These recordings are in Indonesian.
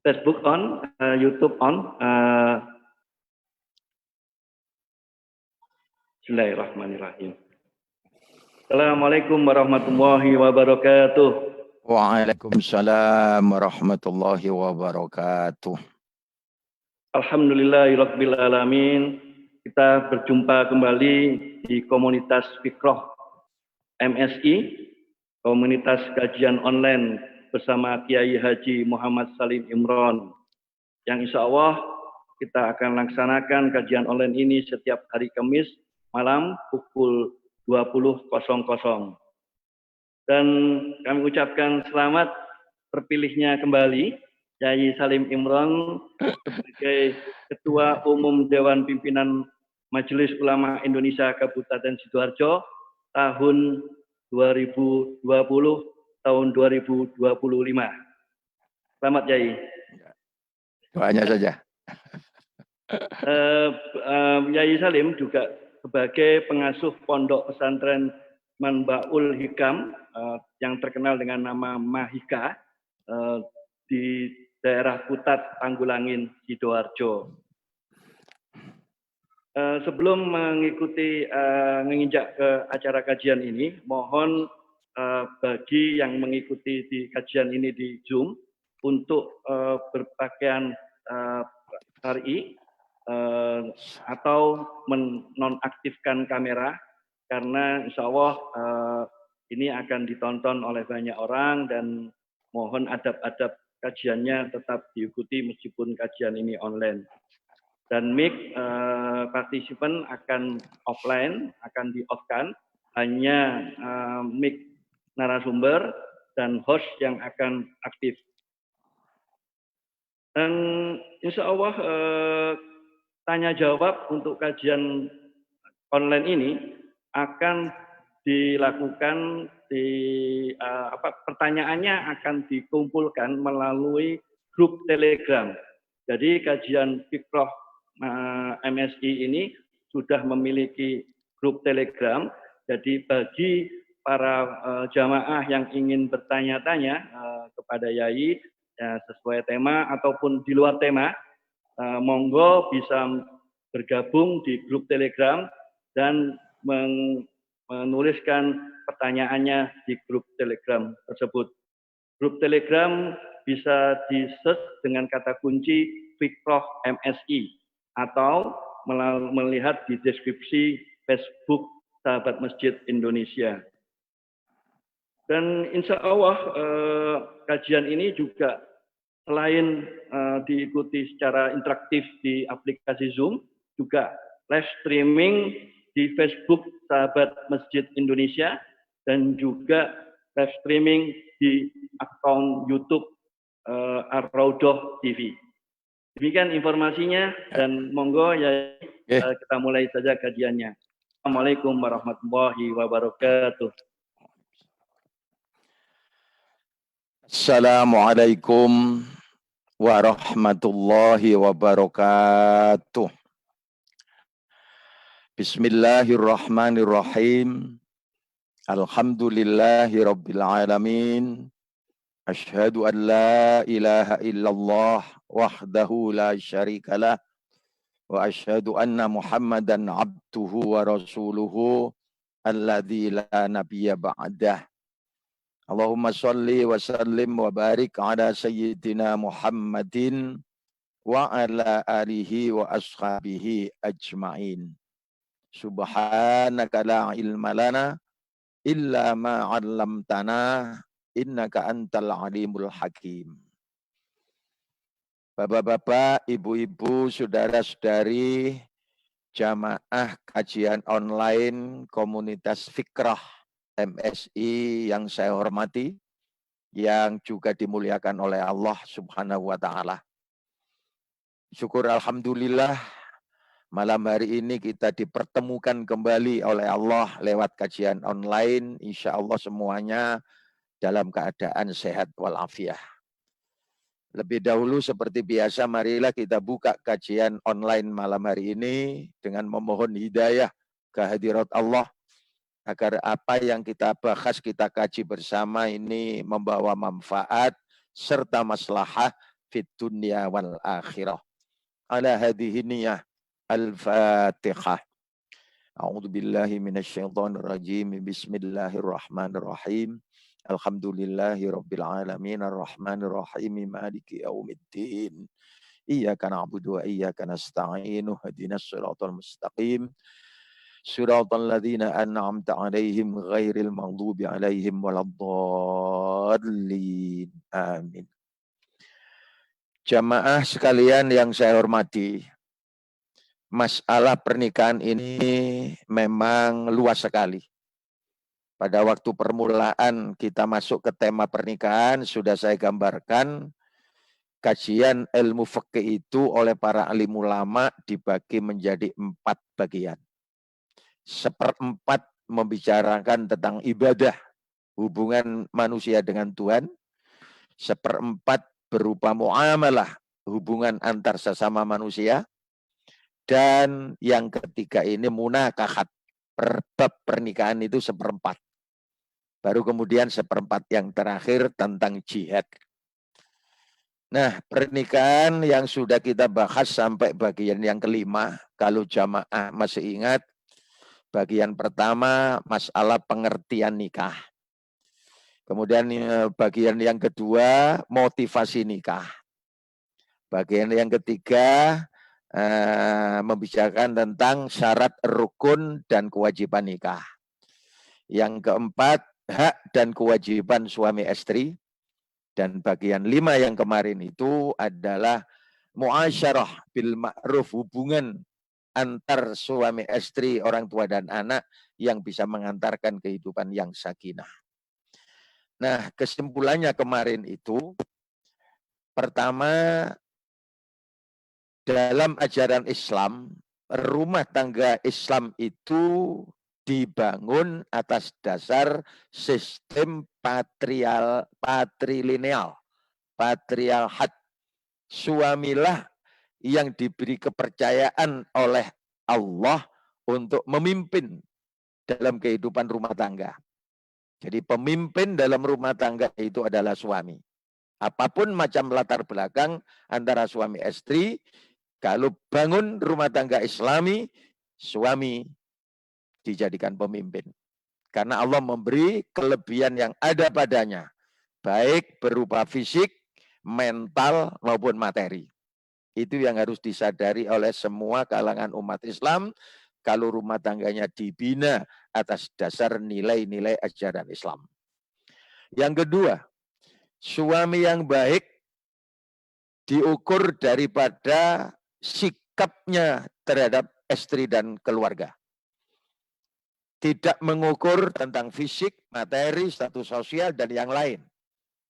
Facebook on, YouTube on. Bismillahirrahmanirrahim. Assalamualaikum warahmatullahi wabarakatuh. Waalaikumsalam warahmatullahi wabarakatuh. Alhamdulillahirabbil alamin. Kita berjumpa kembali di komunitas Fikroh MSI, komunitas kajian online bersama Kiai Haji Muhammad Salim Imron. Yang insya Allah kita akan laksanakan kajian online ini setiap hari Kamis malam pukul 20.00. Dan kami ucapkan selamat terpilihnya kembali Kiai Salim Imron sebagai Ketua Umum Dewan Pimpinan Majelis Ulama Indonesia Kabupaten Sidoarjo tahun 2020 tahun 2025. Selamat Kiai. Doanya saja. Kiai Salim juga sebagai pengasuh Pondok Pesantren Manbaul Hikam yang terkenal dengan nama Mahika di daerah Putat, Tanggulangin, Sidoarjo. Sebelum menginjak ke acara kajian ini, mohon bagi yang mengikuti di kajian ini di Zoom untuk berpakaian syar'i atau menonaktifkan kamera, karena insya Allah ini akan ditonton oleh banyak orang, dan mohon adab-adab kajiannya tetap diikuti meskipun kajian ini online. Dan mic partisipan akan offline, akan di-off-kan, hanya mic narasumber dan host yang akan aktif. Dan insya Allah tanya jawab untuk kajian online ini akan dilakukan pertanyaannya akan dikumpulkan melalui grup Telegram. Jadi kajian Fikroh MSI ini sudah memiliki grup Telegram. Jadi bagi para jamaah yang ingin bertanya-tanya kepada Yai sesuai tema ataupun di luar tema, monggo bisa bergabung di grup Telegram dan menuliskan pertanyaannya di grup Telegram tersebut. Grup Telegram bisa di-search dengan kata kunci Fikroh MSI atau melihat di deskripsi Facebook Sahabat Masjid Indonesia. Dan insya Allah kajian ini juga selain diikuti secara interaktif di aplikasi Zoom, juga live streaming di Facebook Sahabat Masjid Indonesia dan juga live streaming di akun YouTube Ar-Raudhah TV. Demikian informasinya, dan monggo ya kita mulai saja kajiannya. Assalamualaikum warahmatullahi wabarakatuh. Assalamualaikum warahmatullahi wabarakatuh. Bismillahirrahmanirrahim. Alhamdulillahi rabbil alamin. Asyhadu an la ilaha illallah wahdahu la syarikalah. Wa asyhadu anna Muhammadan abduhu wa rasuluhu alladzi la nabiyya ba'dah. Allahumma sholli wa sallim wa barik ala sayyidina Muhammadin wa ala alihi wa ashabihi ajma'in. Subhanaka la ilma lana illa ma 'allamtana innaka antal alimul hakim. Bapak-bapak, ibu-ibu, saudara-saudari, jamaah kajian online komunitas Fikroh MSI yang saya hormati, yang juga dimuliakan oleh Allah Subhanahu wa Ta'ala. Syukur alhamdulillah, malam hari ini kita dipertemukan kembali oleh Allah lewat kajian online. Insya Allah semuanya dalam keadaan sehat walafiat. Lebih dahulu seperti biasa, marilah kita buka kajian online malam hari ini dengan memohon hidayah kehadirat Allah, agar apa yang kita bahas, kita kaji bersama ini membawa manfaat serta maslahah fid dunya wal akhirah. Ala hadhihi niyyah. Al-Fatihah. A'udzu billahi minasyaitonir rajim. Bismillahirrahmanirrahim. Alhamdulillahi rabbil alamin arrahmanir rahim maliki yaumiddin. Iyyaka na'budu wa iyyaka nasta'in. Ihdinas siratal mustaqim. Siratal ladzina an'amta 'alaihim ghairil maghdubi 'alaihim waladdallin. Amin. Jamaah sekalian yang saya hormati, masalah pernikahan ini memang luas sekali. Pada waktu permulaan kita masuk ke tema pernikahan, sudah saya gambarkan kajian ilmu fikih itu oleh para alim ulama dibagi menjadi 4 bagian. 1/4 membicarakan tentang ibadah, hubungan manusia dengan Tuhan. 1/4 berupa muamalah, hubungan antar sesama manusia. Dan yang ketiga ini munakahat, bab pernikahan itu 1/4. Baru kemudian 1/4 yang terakhir tentang jihad. Nah, pernikahan yang sudah kita bahas sampai bagian yang kelima, kalau jamaah masih ingat, bagian pertama masalah pengertian nikah. Kemudian bagian yang kedua motivasi nikah. Bagian yang ketiga membicarakan tentang syarat rukun dan kewajiban nikah. Yang keempat, hak dan kewajiban suami istri. Dan bagian 5 yang kemarin itu adalah muasyarah bil ma'ruf, hubungan antar suami istri, orang tua dan anak yang bisa mengantarkan kehidupan yang sakinah. Nah, kesimpulannya kemarin itu, pertama, dalam ajaran Islam, rumah tangga Islam itu dibangun atas dasar sistem patrilineal, patriarhat. Suamilah yang diberi kepercayaan oleh Allah untuk memimpin dalam kehidupan rumah tangga. Jadi pemimpin dalam rumah tangga itu adalah suami. Apapun macam latar belakang antara suami istri, kalau bangun rumah tangga Islami, suami dijadikan pemimpin. Karena Allah memberi kelebihan yang ada padanya, baik berupa fisik, mental, maupun materi. Itu yang harus disadari oleh semua kalangan umat Islam kalau rumah tangganya dibina atas dasar nilai-nilai ajaran Islam. Yang kedua, suami yang baik diukur daripada sikapnya terhadap istri dan keluarga. Tidak mengukur tentang fisik, materi, status sosial, dan yang lain.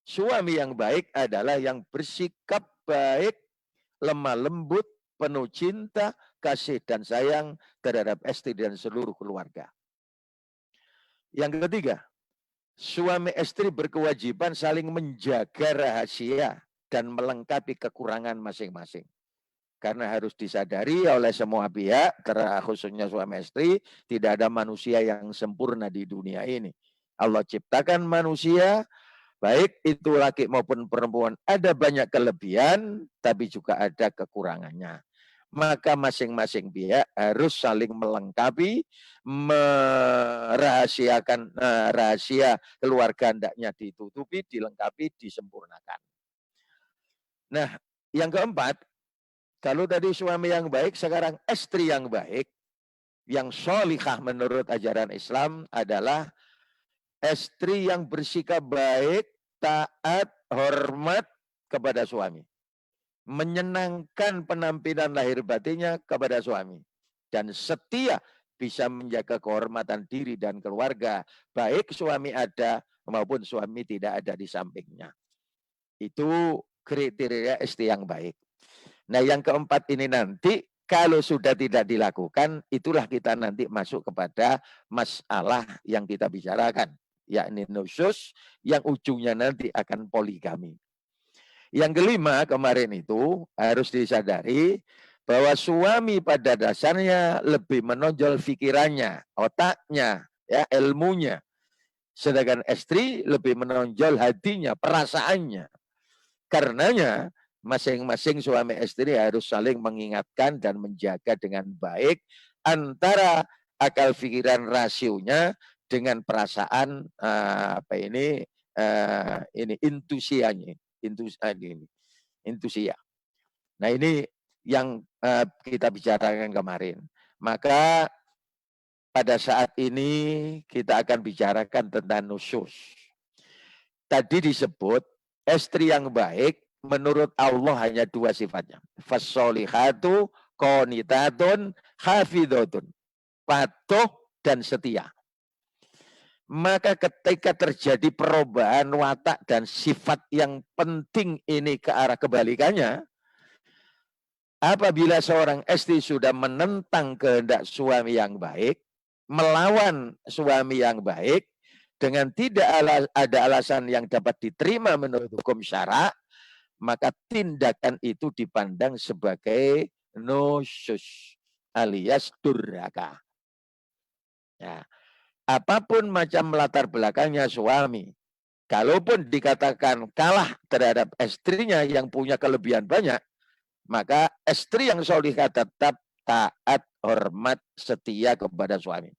Suami yang baik adalah yang bersikap baik, lemah lembut, penuh cinta, kasih dan sayang terhadap istri dan seluruh keluarga. Yang ketiga, suami istri berkewajiban saling menjaga rahasia dan melengkapi kekurangan masing-masing. Karena harus disadari oleh semua pihak, khususnya suami istri, tidak ada manusia yang sempurna di dunia ini. Allah ciptakan manusia, baik itu laki maupun perempuan, ada banyak kelebihan, tapi juga ada kekurangannya. Maka masing-masing pihak harus saling melengkapi, merahasiakan rahasia keluarga hendaknya ditutupi, dilengkapi, disempurnakan. Nah, yang keempat, kalau tadi suami yang baik, sekarang istri yang baik, yang sholihah menurut ajaran Islam adalah istri yang bersikap baik, taat, hormat kepada suami. Menyenangkan penampilan lahir batinnya kepada suami. Dan setia bisa menjaga kehormatan diri dan keluarga. Baik suami ada maupun suami tidak ada di sampingnya. Itu kriteria istri yang baik. Nah, yang keempat ini nanti kalau sudah tidak dilakukan, itulah kita nanti masuk kepada masalah yang kita bicarakan, yakni nusyuz, yang ujungnya nanti akan poligami. Yang kelima kemarin itu harus disadari bahwa suami pada dasarnya lebih menonjol pikirannya, otaknya, ya, ilmunya. Sedangkan istri lebih menonjol hatinya, perasaannya. Karenanya Masing-masing suami istri harus saling mengingatkan dan menjaga dengan baik antara akal pikiran rasionya dengan perasaan ini intusianya, intusia. Nah ini yang kita bicarakan kemarin. Maka pada saat ini kita akan bicarakan tentang nusyus. Tadi disebut istri yang baik menurut Allah hanya dua sifatnya. Fassolihatu qonitatun hafidhatun. Patuh dan setia. Maka ketika terjadi perubahan watak dan sifat yang penting ini ke arah kebalikannya, apabila seorang istri sudah menentang kehendak suami yang baik, melawan suami yang baik, dengan tidak ada alasan yang dapat diterima menurut hukum syara, maka tindakan itu dipandang sebagai nusyus alias durhaka. Ya. Apapun macam latar belakangnya suami, kalaupun dikatakan kalah terhadap istrinya yang punya kelebihan banyak, maka istri yang solihah tetap taat, hormat, setia kepada suami.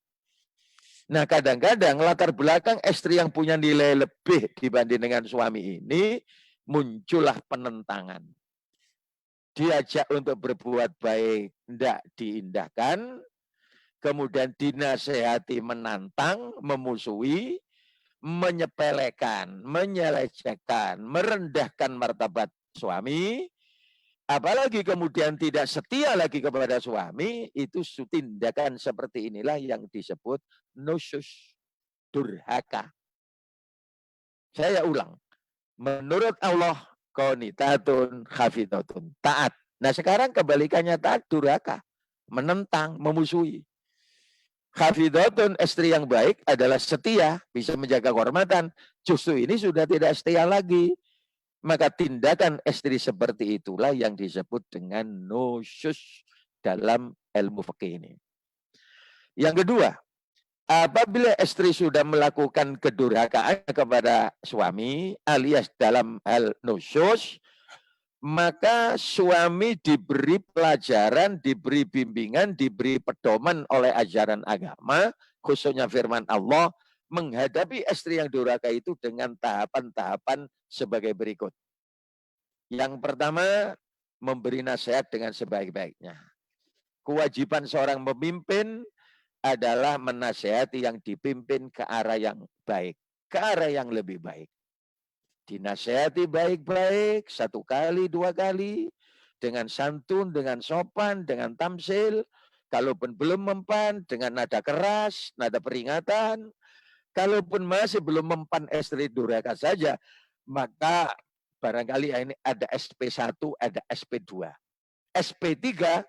Nah kadang-kadang latar belakang istri yang punya nilai lebih dibanding dengan suami ini, muncullah penentangan. Diajak untuk berbuat baik, tidak diindahkan, kemudian dinasehati menantang, memusuhi, menyepelekan, menyelecehkan, merendahkan martabat suami, apalagi kemudian tidak setia lagi kepada suami, itu tindakan seperti inilah yang disebut nusyus, durhaka. Saya ulang, menurut Allah qonitatun hafidhatun, taat. Nah sekarang kebalikannya taat, durhaka, menentang, memusuhi. Hafidhatun, istri yang baik adalah setia, bisa menjaga kehormatan. Justru ini sudah tidak setia lagi. Maka tindakan istri seperti itulah yang disebut dengan nusyus dalam ilmu fikih ini. Yang kedua, apabila istri sudah melakukan kedurhakaan kepada suami alias dalam hal nusyus, maka suami diberi pelajaran, diberi bimbingan, diberi pedoman oleh ajaran agama, khususnya firman Allah, menghadapi istri yang durhaka itu dengan tahapan-tahapan sebagai berikut. Yang pertama, memberi nasihat dengan sebaik-baiknya. Kewajiban seorang pemimpin adalah menasihati yang dipimpin ke arah yang baik, ke arah yang lebih baik. Dinasihati baik-baik, 1 kali, 2 kali, dengan santun, dengan sopan, dengan tamsil. Kalaupun belum mempan, dengan nada keras, nada peringatan. Kalaupun masih belum mempan istri durhaka saja, maka barangkali ini ada SP1, ada SP2. SP3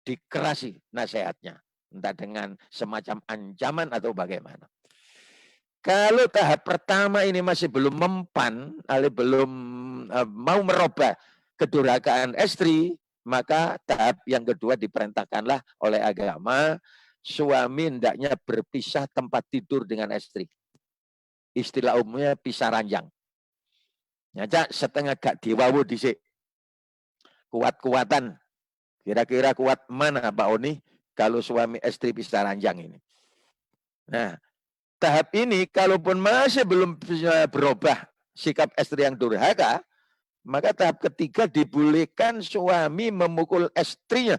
dikerasi nasihatnya. Entah dengan semacam ancaman atau bagaimana. Kalau tahap pertama ini masih belum mempan, belum mau merubah kedurhakaan istri, maka tahap yang kedua diperintahkanlah oleh agama, suami hendaknya berpisah tempat tidur dengan istri. Istilah umumnya pisah ranjang. Nyajak setengah gak diwawu dhisik. Kuat-kuatan. Kira-kira kuat mana Pak Oni kalau suami istri pisah ranjang ini. Nah, tahap ini kalaupun masih belum bisa berubah sikap istri yang durhaka, maka tahap ketiga dibolehkan suami memukul istrinya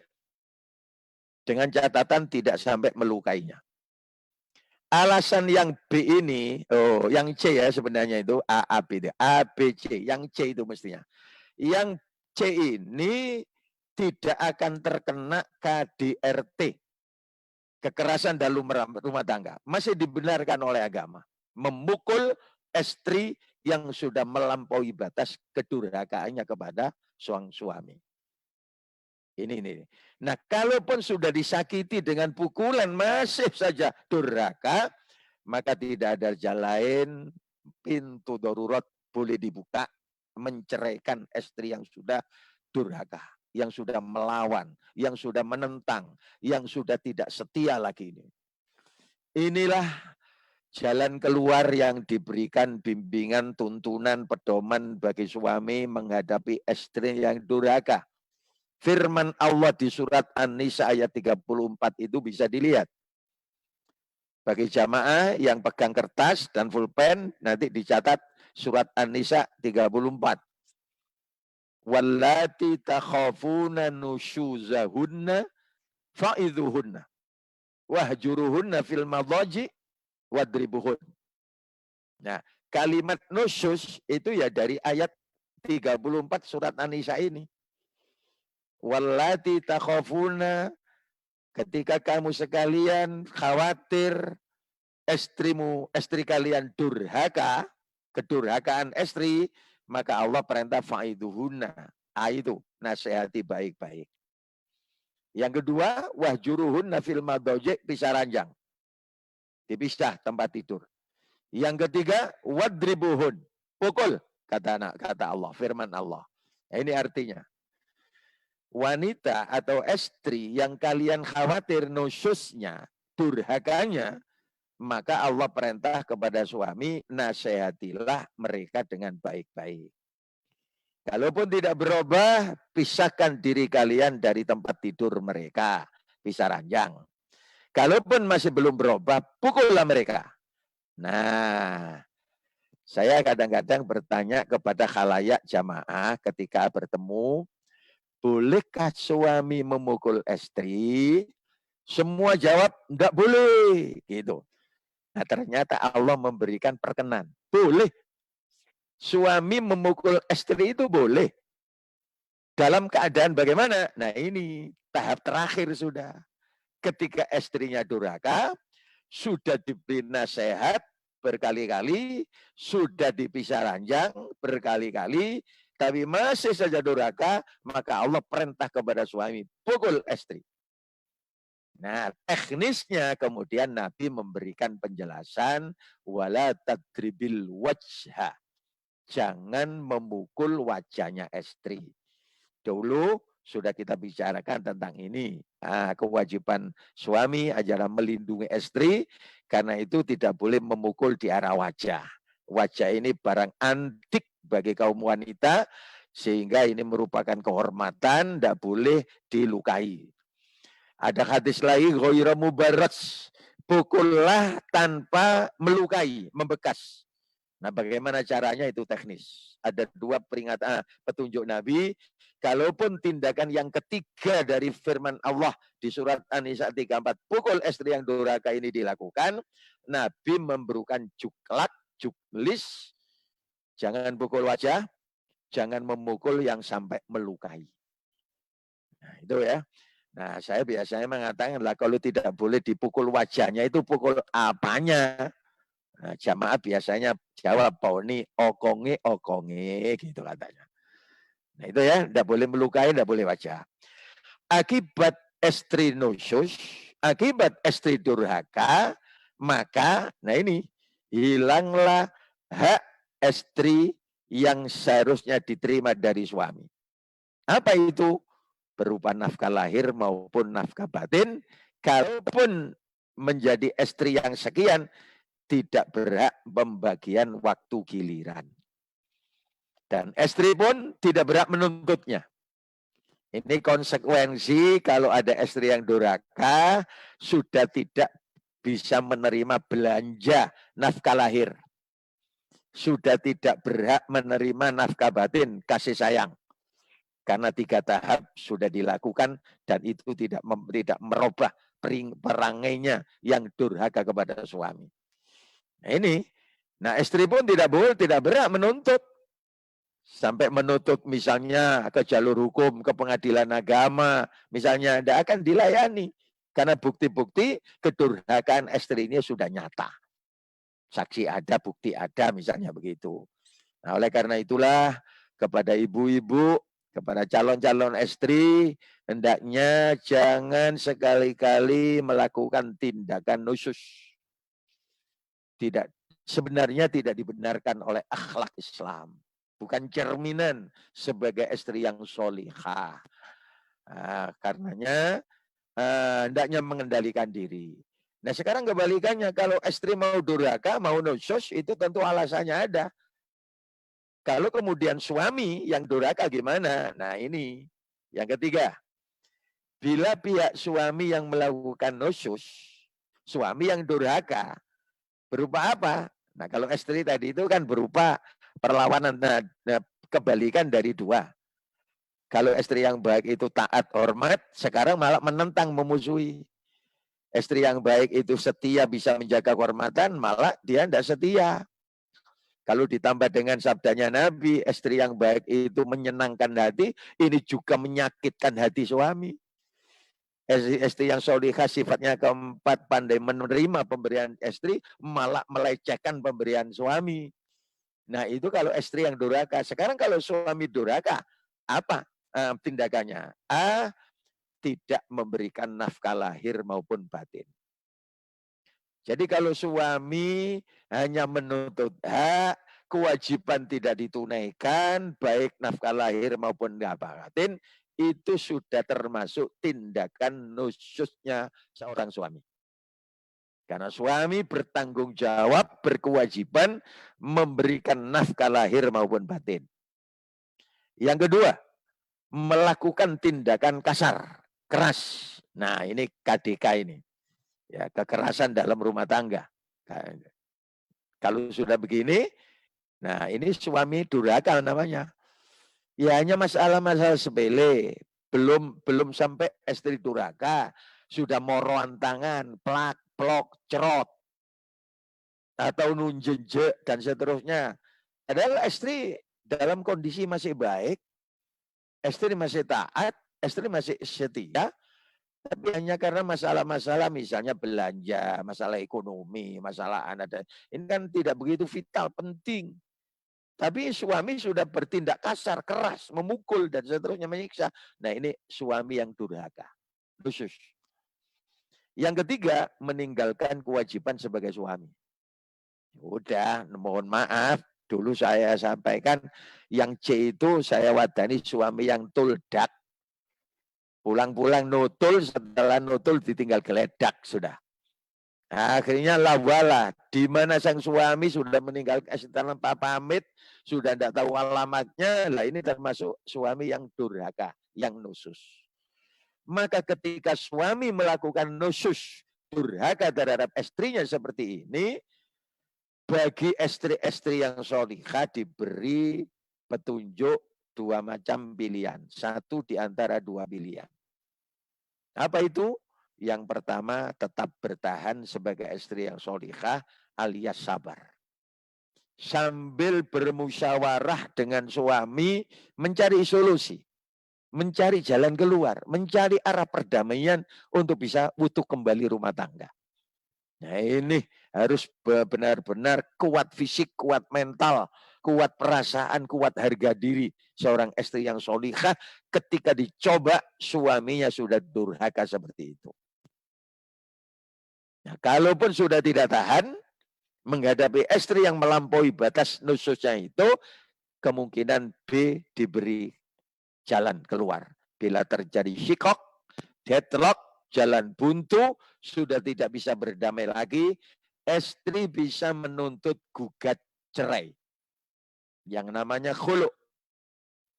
dengan catatan tidak sampai melukainya. Alasan yang B ini, yang C ya sebenarnya itu A, B, C, yang C itu mestinya. Yang C ini tidak akan terkena KDRT, kekerasan dalam rumah tangga. Masih dibenarkan oleh agama. Memukul istri yang sudah melampaui batas kedurhakaannya kepada suami. Ini. Nah, kalaupun sudah disakiti dengan pukulan masih saja durhaka, maka tidak ada jalan lain, pintu darurat boleh dibuka, menceraikan istri yang sudah durhaka, yang sudah melawan, yang sudah menentang, yang sudah tidak setia lagi ini. Inilah jalan keluar yang diberikan bimbingan, tuntunan, pedoman bagi suami menghadapi istri yang durhaka. Firman Allah di surat An-Nisa ayat 34 itu bisa dilihat. Bagi jamaah yang pegang kertas dan pulpen, nanti dicatat surat An-Nisa 34. Wallati takhafuna nusyuzahunna fa'idhuhunna wahjuruhunna fil madhaji wadribuhun. Nah, kalimat nusyuz itu ya dari ayat 34 surat An-Nisa ini. Wallati takhafuna, ketika kamu sekalian khawatir istri kalian durhaka, kedurhakaan istri, maka Allah perintah fa'iduhunna. Itu nasihati baik-baik. Yang kedua, wahjuruhunna fil madhaji, pisah ranjang. Dipisah tempat tidur. Yang ketiga, wadribuhun, pukul, kata Allah, firman Allah. Ini artinya, wanita atau istri yang kalian khawatir nusyusnya, durhakanya, maka Allah perintah kepada suami, nasihatilah mereka dengan baik-baik. Kalaupun tidak berubah, pisahkan diri kalian dari tempat tidur mereka, pisah ranjang. Kalaupun masih belum berubah, pukullah mereka. Nah, saya kadang-kadang bertanya kepada khalayak jamaah ketika bertemu, bolehkah suami memukul istri? Semua jawab, enggak boleh. Gitu. Nah, ternyata Allah memberikan perkenan. Boleh. Suami memukul istri itu boleh. Dalam keadaan bagaimana? Nah, ini tahap terakhir sudah. Ketika istrinya durhaka, sudah diberi nasihat berkali-kali, sudah dipisah ranjang berkali-kali, tapi masih saja durhaka, maka Allah perintah kepada suami, pukul istri. Nah, teknisnya kemudian Nabi memberikan penjelasan, wala tadribil wajha. Jangan memukul wajahnya istri. Dulu sudah kita bicarakan tentang ini. Nah, kewajiban suami adalah melindungi istri, karena itu tidak boleh memukul di arah wajah. Wajah ini barang antik bagi kaum wanita, sehingga ini merupakan kehormatan, tidak boleh dilukai. Ada hadis lagi, ghaira mubarras, pukullah tanpa melukai, membekas. Nah, bagaimana caranya itu teknis. Ada dua peringatan petunjuk Nabi. Kalaupun tindakan yang ketiga dari firman Allah di surat An-Nisa 34, pukul istri yang durhaka ini dilakukan, Nabi memberikan juklak, juklis, jangan pukul wajah, jangan memukul yang sampai melukai. Nah, itu ya. Nah, saya biasanya mengatakan lah, kalau tidak boleh dipukul wajahnya, itu pukul apanya? Nah, jamaah biasanya jawab, poni okonge gitu katanya. Nah, itu ya, tidak boleh melukai, tidak boleh wajah. Akibat istri nusyus, akibat istri durhaka, maka, nah ini, hilanglah hak istri yang seharusnya diterima dari suami. Apa itu? Berupa nafkah lahir maupun nafkah batin. Kalaupun menjadi istri yang sekian, tidak berhak pembagian waktu giliran. Dan istri pun tidak berhak menuntutnya. Ini konsekuensi kalau ada istri yang durhaka, sudah tidak bisa menerima belanja nafkah lahir. Sudah tidak berhak menerima nafkah batin, kasih sayang. Karena 3 tahap sudah dilakukan dan itu tidak merubah perangainya yang durhaka kepada suami. Nah ini, nah istri pun tidak berhak menuntut. Sampai menuntut misalnya ke jalur hukum, ke pengadilan agama, misalnya tidak akan dilayani. Karena bukti-bukti kedurhakaan istri ini sudah nyata. Saksi ada, bukti ada, misalnya begitu. Nah, oleh karena itulah kepada ibu-ibu, kepada calon-calon istri, hendaknya jangan sekali-kali melakukan tindakan nusyus. Sebenarnya tidak dibenarkan oleh akhlak Islam. Bukan cerminan sebagai istri yang solihah. Nah, karenanya hendaknya mengendalikan diri. Nah sekarang kebalikannya, kalau istri mau durhaka, mau nusyus, itu tentu alasannya ada. Kalau kemudian suami yang durhaka gimana? Nah ini yang ketiga. Bila pihak suami yang melakukan nusyus, suami yang durhaka, berupa apa? Nah kalau istri tadi itu kan berupa perlawanan, nah, kebalikan dari dua. Kalau istri yang baik itu taat, hormat, sekarang malah menentang, memusuhi. Istri yang baik itu setia, bisa menjaga kehormatan, malah dia tidak setia. Kalau ditambah dengan sabdanya Nabi, istri yang baik itu menyenangkan hati, ini juga menyakitkan hati suami. Istri yang solihah sifatnya keempat, pandai menerima pemberian istri, malah melecehkan pemberian suami. Nah itu kalau istri yang durhaka. Sekarang kalau suami durhaka, apa tindakannya? A, tidak memberikan nafkah lahir maupun batin. Jadi kalau suami hanya menuntut hak, kewajiban tidak ditunaikan, baik nafkah lahir maupun nafkah batin, itu sudah termasuk tindakan nusyusnya seorang suami. Karena suami bertanggung jawab, berkewajiban memberikan nafkah lahir maupun batin. Yang kedua, melakukan tindakan kasar, keras. Nah ini KDK ini. Ya, kekerasan dalam rumah tangga. Kalau sudah begini, nah ini suami durhaka namanya. Ya hanya masalah-masalah sepele. Belum sampai istri durhaka. Sudah moroan tangan, plak, plok, cerot. Atau nunjenjek dan seterusnya. Padahal istri dalam kondisi masih baik, istri masih taat, istri masih setia, tapi hanya karena masalah-masalah misalnya belanja, masalah ekonomi, masalah anak, ini kan tidak begitu vital, penting. Tapi suami sudah bertindak kasar, keras, memukul dan seterusnya, menyiksa. Nah ini suami yang durhaka, khusus. Yang ketiga, meninggalkan kewajiban sebagai suami. Udah, mohon maaf, dulu saya sampaikan yang C itu saya wadani suami yang tuldak. Pulang-pulang nutul, setelah nutul ditinggal geledak sudah. Nah, akhirnya lawala, di mana sang suami sudah meninggalkan setelah pamit, sudah tidak tahu alamatnya, lah ini termasuk suami yang durhaka, yang nusus. Maka ketika suami melakukan nusus, durhaka terhadap istrinya seperti ini, bagi istri-istri yang solihah diberi petunjuk dua macam pilihan. Satu di antara dua pilihan. Apa itu? Yang pertama, tetap bertahan sebagai istri yang solihah alias sabar. Sambil bermusyawarah dengan suami, mencari solusi. Mencari jalan keluar. Mencari arah perdamaian untuk bisa utuh kembali rumah tangga. Nah ini harus benar-benar kuat fisik, kuat mental, kuat perasaan, kuat harga diri. Seorang istri yang solihah ketika dicoba suaminya sudah durhaka seperti itu. Nah, kalaupun sudah tidak tahan, menghadapi istri yang melampaui batas nususnya itu, kemungkinan B diberi jalan keluar. Bila terjadi syikok, deadlock, jalan buntu, sudah tidak bisa berdamai lagi, istri bisa menuntut gugat cerai. Yang namanya khulu.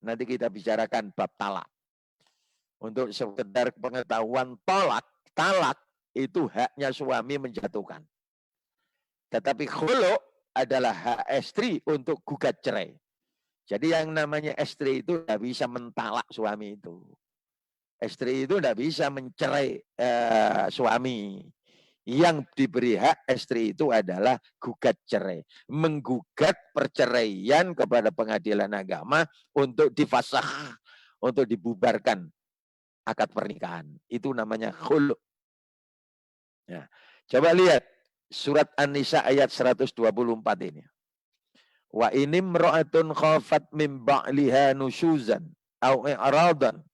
Nanti kita bicarakan bab talak. Untuk sekedar pengetahuan talak itu haknya suami menjatuhkan. Tetapi khulu adalah hak istri untuk gugat cerai. Jadi yang namanya istri itu tidak bisa mentalak suami itu. Istri itu tidak bisa mencerai suami. Yang diberi hak istri itu adalah gugat cerai. Menggugat perceraian kepada pengadilan agama untuk difasakh, untuk dibubarkan akad pernikahan. Itu namanya khulu. Ya. Coba lihat surat An-Nisa ayat 124 ini. Wa inim ra'atun khafat min ba'liha nusyuzan au i'radan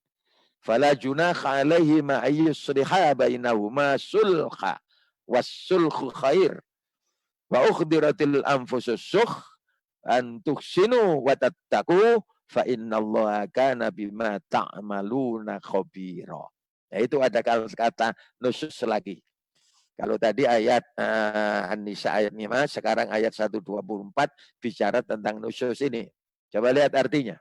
fala junakha alaihi ma ayyusliha bainahuma sulha was-sulhu khair wa ukhdiratil anfusus sukh an tuhsinu wa tattaqu fa innallaha kana bima ta'maluna khabira. Nah, itu ada kata nusus lagi. Kalau tadi ayat An-Nisa ayat 5, sekarang ayat 124 bicara tentang nusyus ini. Coba lihat artinya.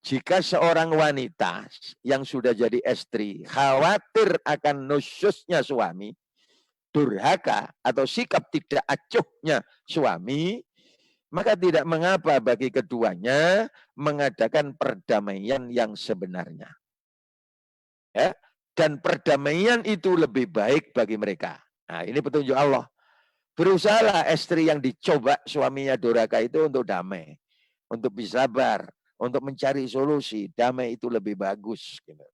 Jika seorang wanita yang sudah jadi istri khawatir akan nusyusnya suami, durhaka atau sikap tidak acuhnya suami, maka tidak mengapa bagi keduanya mengadakan perdamaian yang sebenarnya. Ya, dan perdamaian itu lebih baik bagi mereka. Nah, ini petunjuk Allah. Berusahalah istri yang dicoba suaminya durhaka itu untuk damai, untuk bersabar, untuk mencari solusi. Damai itu lebih bagus. Gitu.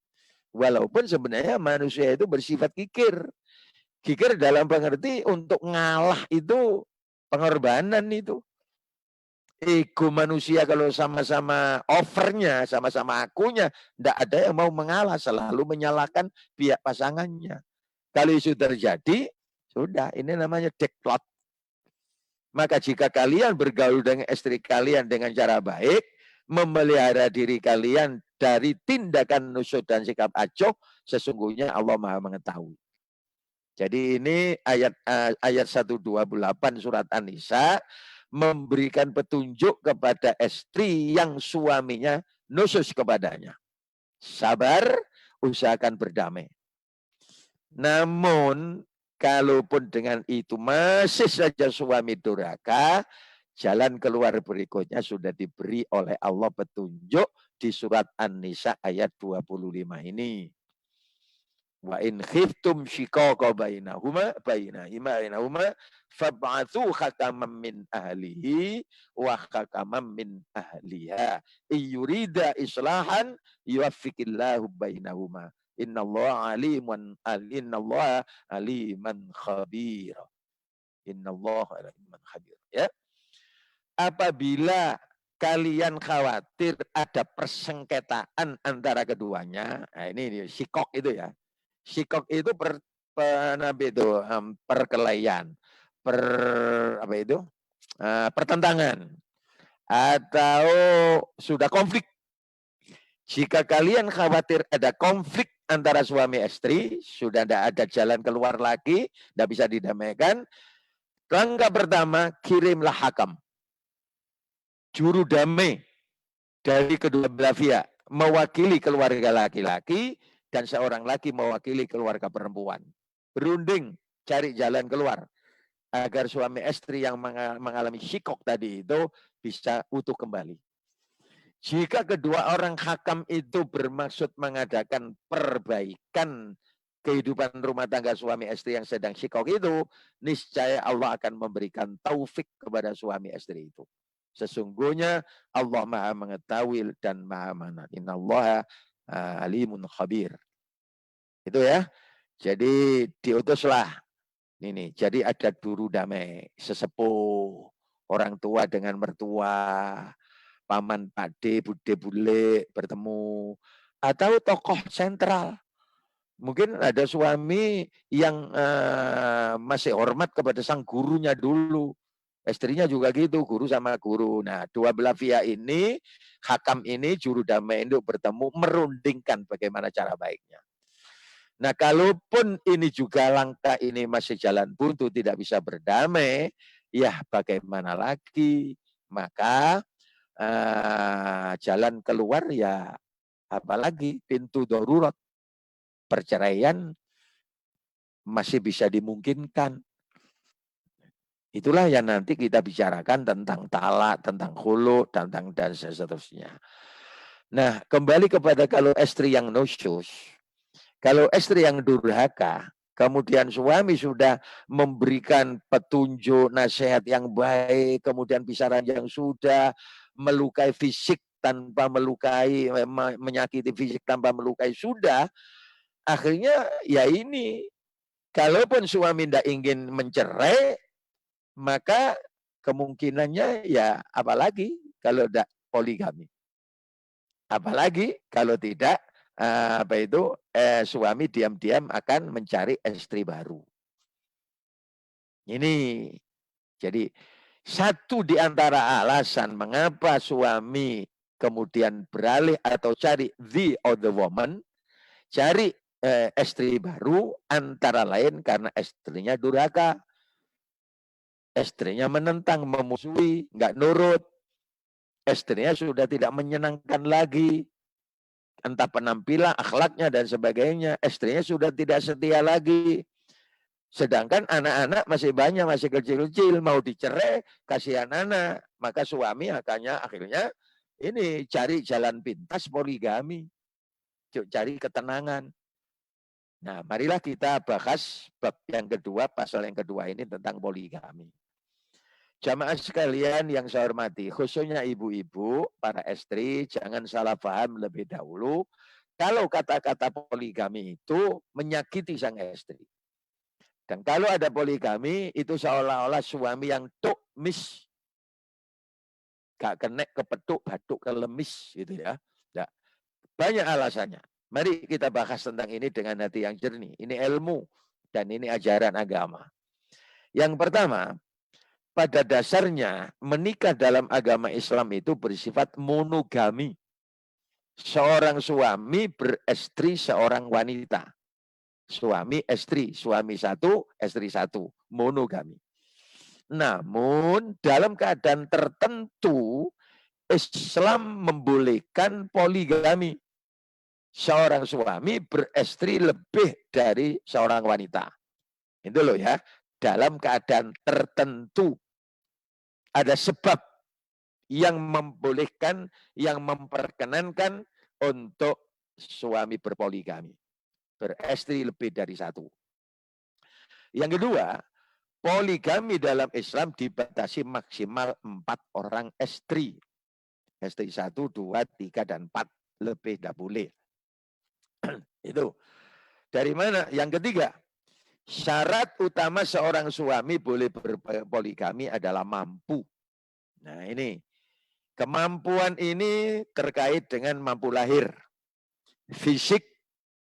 Walaupun sebenarnya manusia itu bersifat kikir. Kikir dalam pengerti untuk ngalah itu pengorbanan itu. Ego manusia kalau sama-sama overnya, sama-sama akunya, tidak ada yang mau mengalah, selalu menyalahkan pihak pasangannya. Kalau itu terjadi, sudah, ini namanya deklot. Maka jika kalian bergaul dengan istri kalian dengan cara baik, memelihara diri kalian dari tindakan nusuk dan sikap acuh, sesungguhnya Allah Maha mengetahui. Jadi ini ayat 128 surat An-Nisa memberikan petunjuk kepada istri yang suaminya nusus kepadanya. Sabar, usahakan berdamai. Namun, kalaupun dengan itu masih saja suami durhaka, jalan keluar berikutnya sudah diberi oleh Allah petunjuk di surat An-Nisa ayat 25 ini. Wa in khiftum shiqaqa bainahuma fab'atsu hakaman min ahlihi wa hakaman min ahliha yurida islahan yuwaffiqillahu bainahuma innallaha aliman khabir. Innallaha aliman khabir. Ya. Apabila kalian khawatir ada persengketaan antara keduanya, nah ini sikok itu ya. Sikok itu perkelahian, pertentangan atau sudah konflik. Jika kalian khawatir ada konflik antara suami istri, sudah tidak ada jalan keluar lagi, tidak bisa didamaikan. Langkah pertama, kirimlah hakam, juru damai dari kedua belah pihak, mewakili keluarga laki-laki dan seorang lagi mewakili keluarga perempuan. Berunding, cari jalan keluar. Agar suami istri yang mengalami syikok tadi itu bisa utuh kembali. Jika kedua orang hakam itu bermaksud mengadakan perbaikan kehidupan rumah tangga suami istri yang sedang syikok itu, niscaya Allah akan memberikan taufik kepada suami istri itu. Sesungguhnya Allah Maha mengetahui dan Maha mengenal. Innallaha alimun khabir. Itu ya. Jadi diutuslah ini. Jadi ada guru damai, sesepuh, orang tua dengan mertua, paman pakde, bude bule bertemu, atau tokoh sentral. Mungkin ada suami yang masih hormat kepada sang gurunya dulu. Istrinya juga gitu, guru sama guru. Nah, dua belah pihak ini, hakam ini, juru damai itu bertemu, merundingkan bagaimana cara baiknya. Nah, kalaupun ini juga langkah ini masih jalan buntu, tidak bisa berdamai, ya bagaimana lagi? Maka jalan keluar ya apalagi pintu darurat. Perceraian masih bisa dimungkinkan. Itulah yang nanti kita bicarakan tentang talak, tentang khulu, tentang dan seterusnya. Nah, kembali kepada kalau istri yang nusyus, kalau istri yang durhaka, kemudian suami sudah memberikan petunjuk, nasihat yang baik, kemudian bisaran yang sudah melukai fisik tanpa melukai, menyakiti fisik tanpa melukai sudah, akhirnya ya ini, kalaupun suami tidak ingin mencerai, maka kemungkinannya ya apalagi kalau tidak poligami. Apalagi kalau tidak suami diam-diam akan mencari istri baru. Ini jadi satu di antara alasan mengapa suami kemudian beralih atau cari the other woman, cari istri baru antara lain karena istrinya durhaka, istrinya menentang, memusuhi, nggak nurut, istrinya sudah tidak menyenangkan lagi, entah penampilan, akhlaknya dan sebagainya, istrinya sudah tidak setia lagi. Sedangkan anak-anak masih banyak, masih kecil-kecil, mau dicerai, kasihan anak. Maka suami akhirnya ini cari jalan pintas poligami, cari ketenangan. Nah, marilah kita bahas bab yang kedua, pasal yang kedua ini tentang poligami. Jamaah sekalian yang saya hormati, khususnya ibu-ibu, para istri, jangan salah paham lebih dahulu. Kalau kata-kata poligami itu menyakiti sang istri. Dan kalau ada poligami, itu seolah-olah suami yang tukmis. Gak kenek kepetuk, batuk kelemis gitu ya. Nah, banyak alasannya. Mari kita bahas tentang ini dengan hati yang jernih. Ini ilmu dan ini ajaran agama. Yang pertama, pada dasarnya menikah dalam agama Islam itu bersifat monogami. Seorang suami beristri seorang wanita. Suami istri, suami satu, istri satu, monogami. Namun dalam keadaan tertentu Islam membolehkan poligami. Seorang suami beristri lebih dari seorang wanita. Itu loh ya, dalam keadaan tertentu. Ada sebab yang membolehkan, yang memperkenankan untuk suami berpoligami. Beristri lebih dari satu. Yang kedua, poligami dalam Islam dibatasi maksimal 4 orang istri. Istri 1, 2, 3, dan 4. Lebih tidak boleh. Itu. Dari mana? Yang ketiga, syarat utama seorang suami boleh berpoligami adalah mampu. Nah ini, kemampuan ini terkait dengan mampu lahir. Fisik,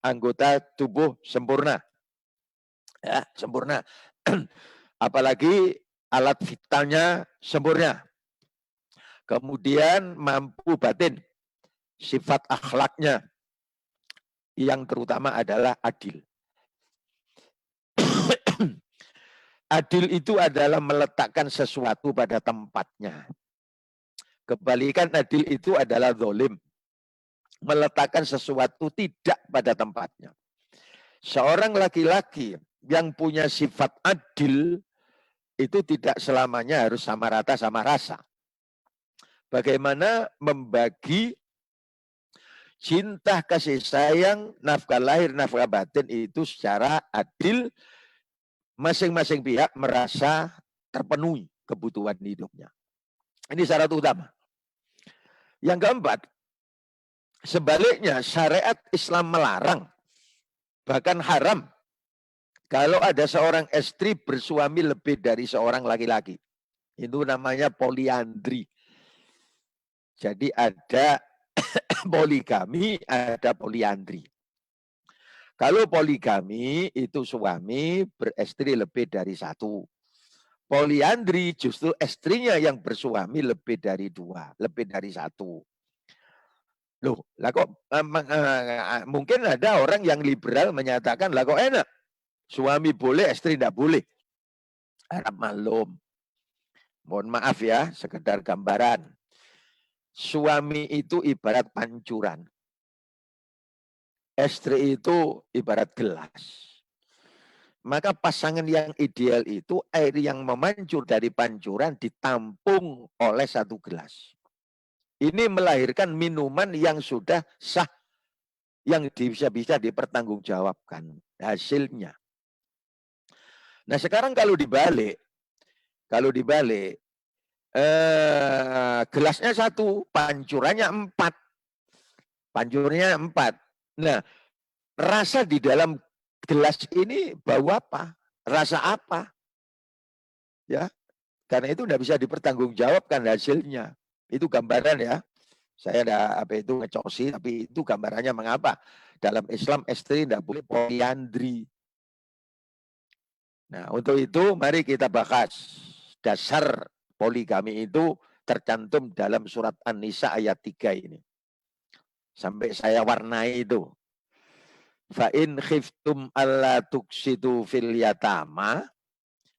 anggota tubuh sempurna. Ya, sempurna. Apalagi alat vitalnya sempurna. Kemudian mampu batin, sifat akhlaknya yang terutama adalah adil. Adil itu adalah meletakkan sesuatu pada tempatnya. Kebalikan adil itu adalah zalim. Meletakkan sesuatu tidak pada tempatnya. Seorang laki-laki yang punya sifat adil itu tidak selamanya harus sama rata sama rasa. Bagaimana membagi cinta, kasih sayang, nafkah lahir, nafkah batin itu secara adil, masing-masing pihak merasa terpenuhi kebutuhan hidupnya. Ini syarat utama. Yang keempat, sebaliknya syariat Islam melarang, bahkan haram, kalau ada seorang istri bersuami lebih dari seorang laki-laki. Itu namanya poliandri. Jadi ada poligami, ada poliandri. Kalau poligami itu suami beristri lebih dari satu. Poliandri justru istrinya yang bersuami lebih dari 2, lebih dari 1. Loh, lah kok mungkin ada orang yang liberal menyatakan lah kok enak. Suami boleh, istri tidak boleh. Harap maklum. Mohon maaf ya, sekedar gambaran. Suami itu ibarat pancuran. Istri itu ibarat gelas. Maka pasangan yang ideal itu air yang memancur dari pancuran ditampung oleh satu gelas. Ini melahirkan minuman yang sudah sah, yang bisa dipertanggungjawabkan hasilnya. Nah sekarang kalau dibalik, gelasnya 1, pancurannya 4. Panjurnya 4. Nah, rasa di dalam gelas ini bau apa? Rasa apa? Ya, karena itu tidak bisa dipertanggungjawabkan hasilnya. Itu gambaran ya. Saya ada ngecosi, tapi itu gambarannya mengapa dalam Islam istri tidak boleh poliandri. Nah, untuk itu mari kita bahas dasar poligami itu tercantum dalam surat An-Nisa ayat 3 ini. Sampai saya warnai itu. Fa in khiftum alla tuksitu fil yatama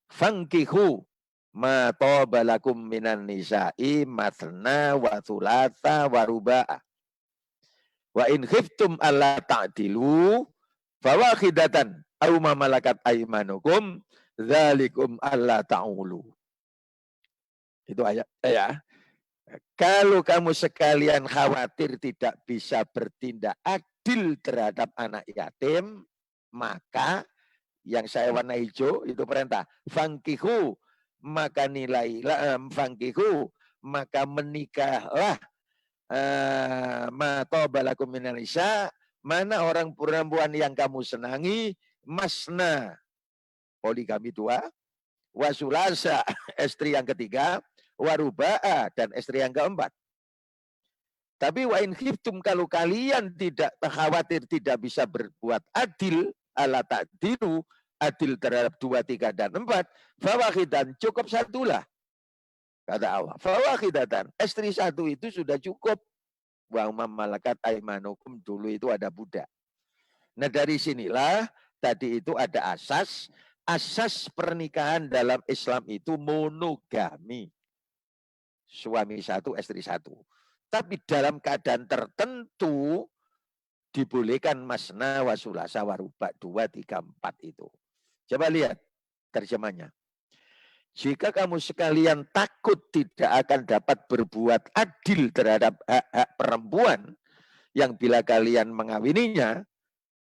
fankihu ma taba lakum minan nisa'i mathna wa thulatha wa ruba'a. Wa in khiftum alla ta'dilu fawahidatan aw ma malakat aymanukum dzalikum alla ta'ulu. Itu ayat ya. Kalau kamu sekalian khawatir tidak bisa bertindak adil terhadap anak yatim, maka yang saya warna hijau itu perintah. Fangkihu, maka nilailah, fangkihu, maka menikahlah. Matobalakum minalisa, mana orang perempuan yang kamu senangi, masna, poligami 2, wasulasa, istri yang ketiga, waruba'a, dan istri yang keempat. Tapi wa in khiftum, kalau kalian tidak khawatir tidak bisa berbuat adil, ala ta'dilu, adil terhadap 2, 3, dan 4, fawahidan, cukup satulah. Kata Allah, fawahidatan, istri satu itu sudah cukup. Wa malakat aymanukum, dulu itu ada budak. Nah dari sinilah tadi itu ada asas pernikahan dalam Islam itu monogami. Suami satu, istri satu. Tapi dalam keadaan tertentu dibolehkan masna wasulasa waruba 2, 3, 4 itu. Coba lihat terjemahnya. Jika kamu sekalian takut tidak akan dapat berbuat adil terhadap hak-hak perempuan yang bila kalian mengawininya,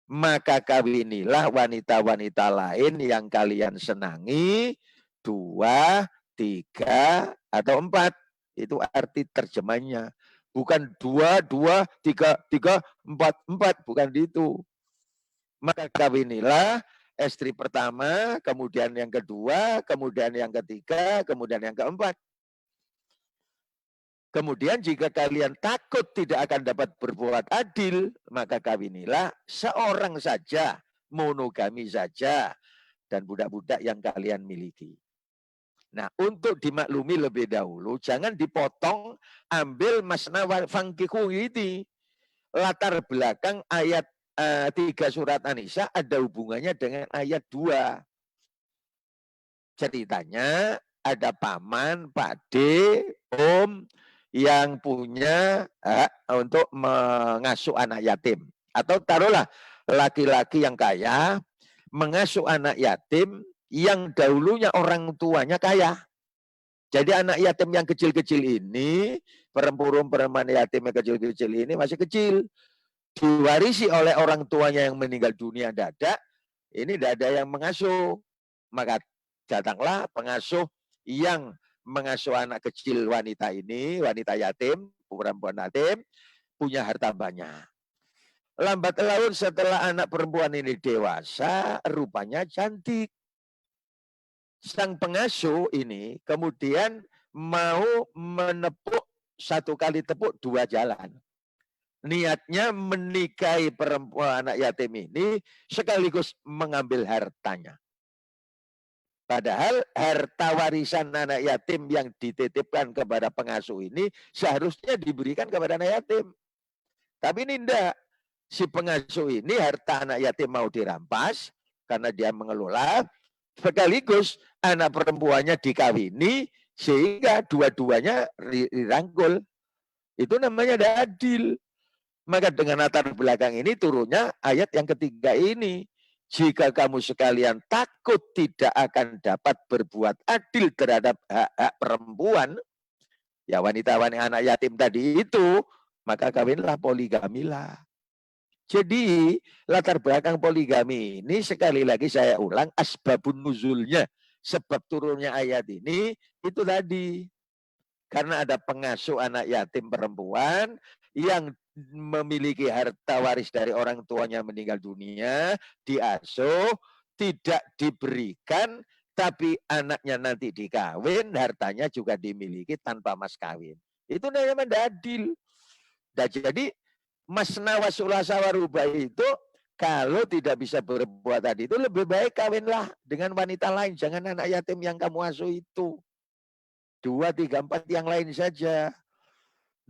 maka kawinilah wanita-wanita lain yang kalian senangi 2, 3, atau 4. Itu arti terjemahnya. Bukan 2, 2, 3, 3, 4, 4. Bukan itu. Maka kawinilah istri pertama, kemudian yang kedua, kemudian yang ketiga, kemudian yang keempat. Kemudian jika kalian takut tidak akan dapat berbuat adil, maka kawinilah seorang saja, monogami saja, dan budak-budak yang kalian miliki. Nah, untuk dimaklumi lebih dahulu, jangan dipotong, ambil masna fangkihu ini. Latar belakang ayat 3 surat An-Nisa ada hubungannya dengan ayat 2. Ceritanya ada paman, pakde, om yang punya hak untuk mengasuh anak yatim. Atau taruhlah laki-laki yang kaya mengasuh anak yatim yang dahulunya orang tuanya kaya. Jadi anak yatim yang kecil-kecil ini, perempuan yatim yang kecil-kecil ini masih kecil. Diwarisi oleh orang tuanya yang meninggal dunia dadak, ini tidak ada yang mengasuh. Maka datanglah pengasuh yang mengasuh anak kecil wanita ini, wanita yatim, perempuan yatim, punya harta banyak. Lambat laun setelah anak perempuan ini dewasa, rupanya cantik. Sang pengasuh ini kemudian mau menepuk, 1 kali tepuk 2 jalan. Niatnya menikahi perempuan anak yatim ini sekaligus mengambil hartanya. Padahal harta warisan anak yatim yang dititipkan kepada pengasuh ini seharusnya diberikan kepada anak yatim. Tapi ini tidak. Si pengasuh ini harta anak yatim mau dirampas karena dia mengelola, sekaligus anak perempuannya dikawini sehingga dua-duanya dirangkul. Itu namanya tidak adil. Maka dengan latar belakang ini turunnya ayat yang ketiga ini. Jika kamu sekalian takut tidak akan dapat berbuat adil terhadap hak-hak perempuan, ya wanita-wanita anak yatim tadi itu, maka kawinlah, poligamilah. Jadi latar belakang poligami ini sekali lagi saya ulang, asbabun nuzulnya, sebab turunnya ayat ini itu tadi. Karena ada pengasuh anak yatim perempuan yang memiliki harta waris dari orang tuanya meninggal dunia, diasuh, tidak diberikan, tapi anaknya nanti dikawin, hartanya juga dimiliki tanpa mas kawin. Itu namanya adil. Nah, jadi masna wasulasa waruba itu kalau tidak bisa berbuat tadi itu lebih baik kawinlah dengan wanita lain. Jangan anak yatim yang kamu asuh itu. 2, 3, 4 yang lain saja.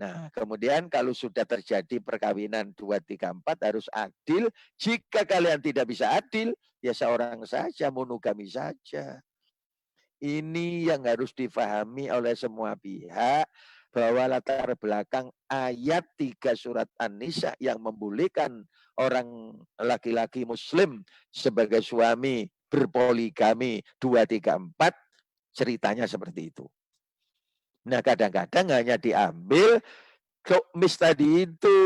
Nah, kemudian kalau sudah terjadi perkawinan 2, 3, 4 harus adil. Jika kalian tidak bisa adil, ya seorang saja, monogami saja. Ini yang harus difahami oleh semua pihak, bahwa latar belakang ayat 3 surat An-Nisa yang membolehkan orang laki-laki muslim sebagai suami berpoligami 2, 3, 4, ceritanya seperti itu. Nah, kadang-kadang hanya diambil mis tadi itu,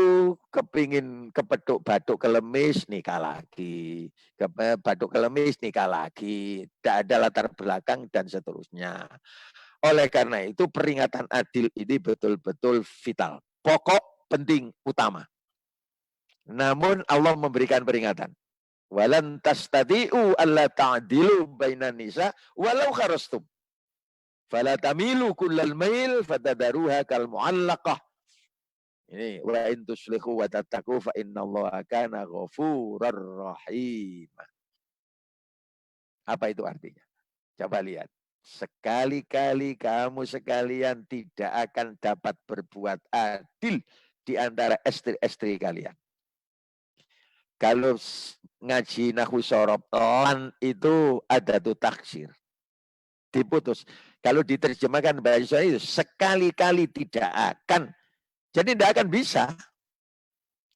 kepingin kepeduk batuk kelemis nikah lagi, batuk kelemis nikah lagi, tidak ada latar belakang dan seterusnya. Oleh karena itu peringatan adil ini betul-betul vital, pokok, penting, utama. Namun Allah memberikan peringatan. Walan tastati'u alla ta'dilu bainan nisa walau kharastum. Fala tamilu kullal mail fatadaruha kal mu'allaqah. Ini wa in tuslihu wa tattaqu fa innallaha kana ghafurar rahim. Apa itu artinya? Coba lihat. Sekali-kali kamu sekalian tidak akan dapat berbuat adil di antara istri-istri kalian. Kalau ngaji nahwu sorob, lan itu ada tuh taksir. Diputus. Kalau diterjemahkan bahasa itu, sekali-kali tidak akan. Jadi tidak akan bisa.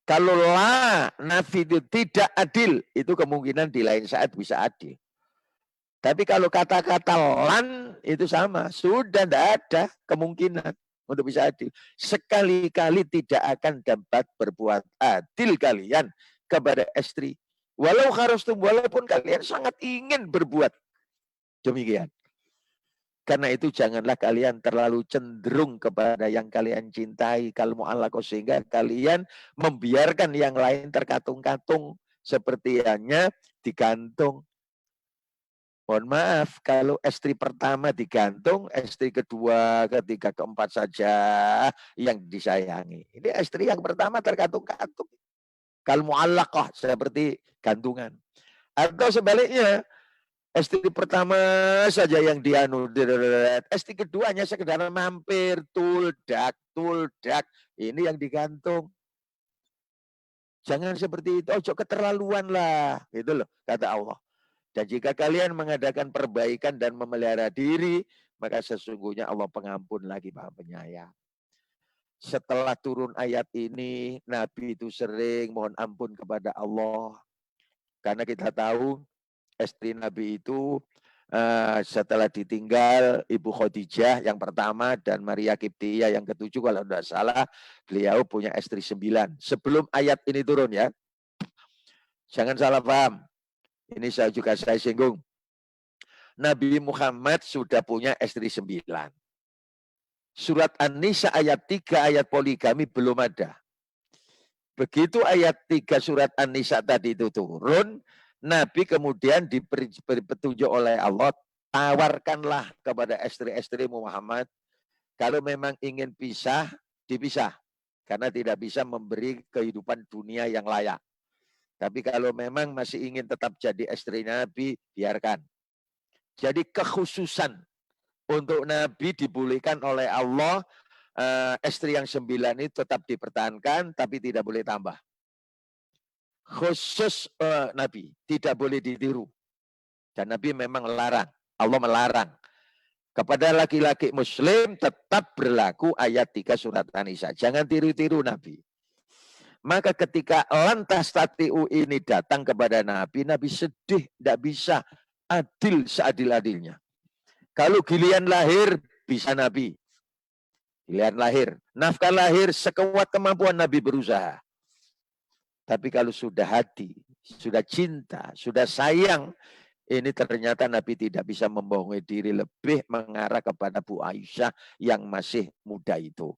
Kalau la nafi itu tidak adil, itu kemungkinan di lain saat bisa adil. Tapi kalau kata-kata lan itu sama, sudah tidak ada kemungkinan untuk bisa adil. Sekali-kali tidak akan dapat berbuat adil kalian kepada istri. Walau kharastum, walaupun kalian sangat ingin berbuat demikian. Karena itu janganlah kalian terlalu cenderung kepada yang kalian cintai. Kalau mu'allaqah, sehingga kalian membiarkan yang lain terkatung-katung. Seperti hanya digantung. Mohon maaf, kalau istri pertama digantung, istri kedua, ketiga, keempat saja yang disayangi. Ini istri yang pertama terkatung-katung. Kalau mu'allaqah seperti gantungan. Atau sebaliknya, istri pertama saja yang dianu, istri kedua hanya sekedar mampir, tuldak. Ini yang digantung. Jangan seperti itu, ojo keterlaluan lah, gitu loh, kata Allah. Dan jika kalian mengadakan perbaikan dan memelihara diri, maka sesungguhnya Allah pengampun lagi Maha Penyayang. Setelah turun ayat ini, Nabi itu sering mohon ampun kepada Allah. Karena kita tahu istri Nabi itu setelah ditinggal Ibu Khadijah yang pertama dan Maria Kiptiyah yang ketujuh, kalau tidak salah, beliau punya istri 9. Sebelum ayat ini turun ya. Jangan salah paham. Ini saya singgung. Nabi Muhammad sudah punya istri 9. Surat An-Nisa ayat 3, ayat poligami belum ada. Begitu ayat 3 surat An-Nisa tadi itu turun, Nabi kemudian diberi petunjuk oleh Allah, tawarkanlah kepada istri-istri Muhammad, kalau memang ingin pisah, dipisah. Karena tidak bisa memberi kehidupan dunia yang layak. Tapi kalau memang masih ingin tetap jadi istri Nabi, biarkan. Jadi kekhususan untuk Nabi dibolehkan oleh Allah, istri yang 9 itu tetap dipertahankan, tapi tidak boleh tambah. Khusus Nabi, tidak boleh ditiru. Dan Nabi memang melarang, Allah melarang. Kepada laki-laki muslim tetap berlaku ayat 3 surat An-Nisa. Jangan tiru-tiru Nabi. Maka ketika lantas tatiu ini datang kepada Nabi, Nabi sedih, tidak bisa adil seadil-adilnya. Kalau giliran lahir, bisa Nabi. Giliran lahir. Nafkah lahir, sekuat kemampuan Nabi berusaha. Tapi kalau sudah hati, sudah cinta, sudah sayang, ini ternyata Nabi tidak bisa membohongi diri, lebih mengarah kepada Bu Aisyah yang masih muda itu.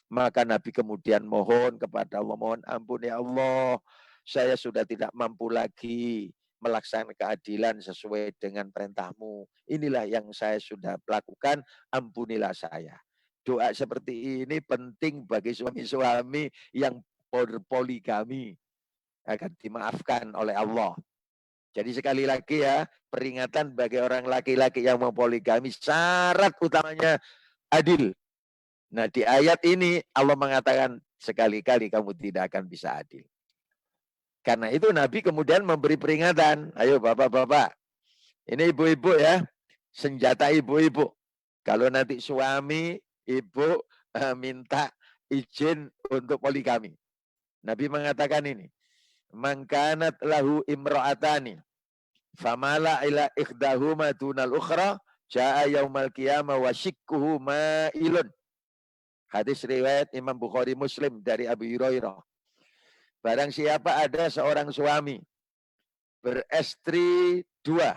Maka Nabi kemudian mohon kepada Allah, mohon ampun ya Allah, saya sudah tidak mampu lagi melaksanakan keadilan sesuai dengan perintahmu. Inilah yang saya sudah lakukan, ampunilah saya. Doa seperti ini penting bagi suami-suami yang berpoligami, akan dimaafkan oleh Allah. Jadi sekali lagi ya, peringatan bagi orang laki-laki yang mau poligami, syarat utamanya adil. Nah, di ayat ini Allah mengatakan sekali-kali kamu tidak akan bisa adil. Karena itu Nabi kemudian memberi peringatan. Ayo bapak-bapak, ini ibu-ibu ya, senjata ibu-ibu. Kalau nanti suami, ibu minta izin untuk poligami. Nabi mengatakan ini, mangkanat lahu imra'atani, famala ila ikhdahuma dunal ukhra, ja'a yaumal qiyamah wa syikkuhu ma'ilun. Hadis riwayat Imam Bukhari Muslim dari Abu Hurairah. Barang siapa ada seorang suami beristri dua,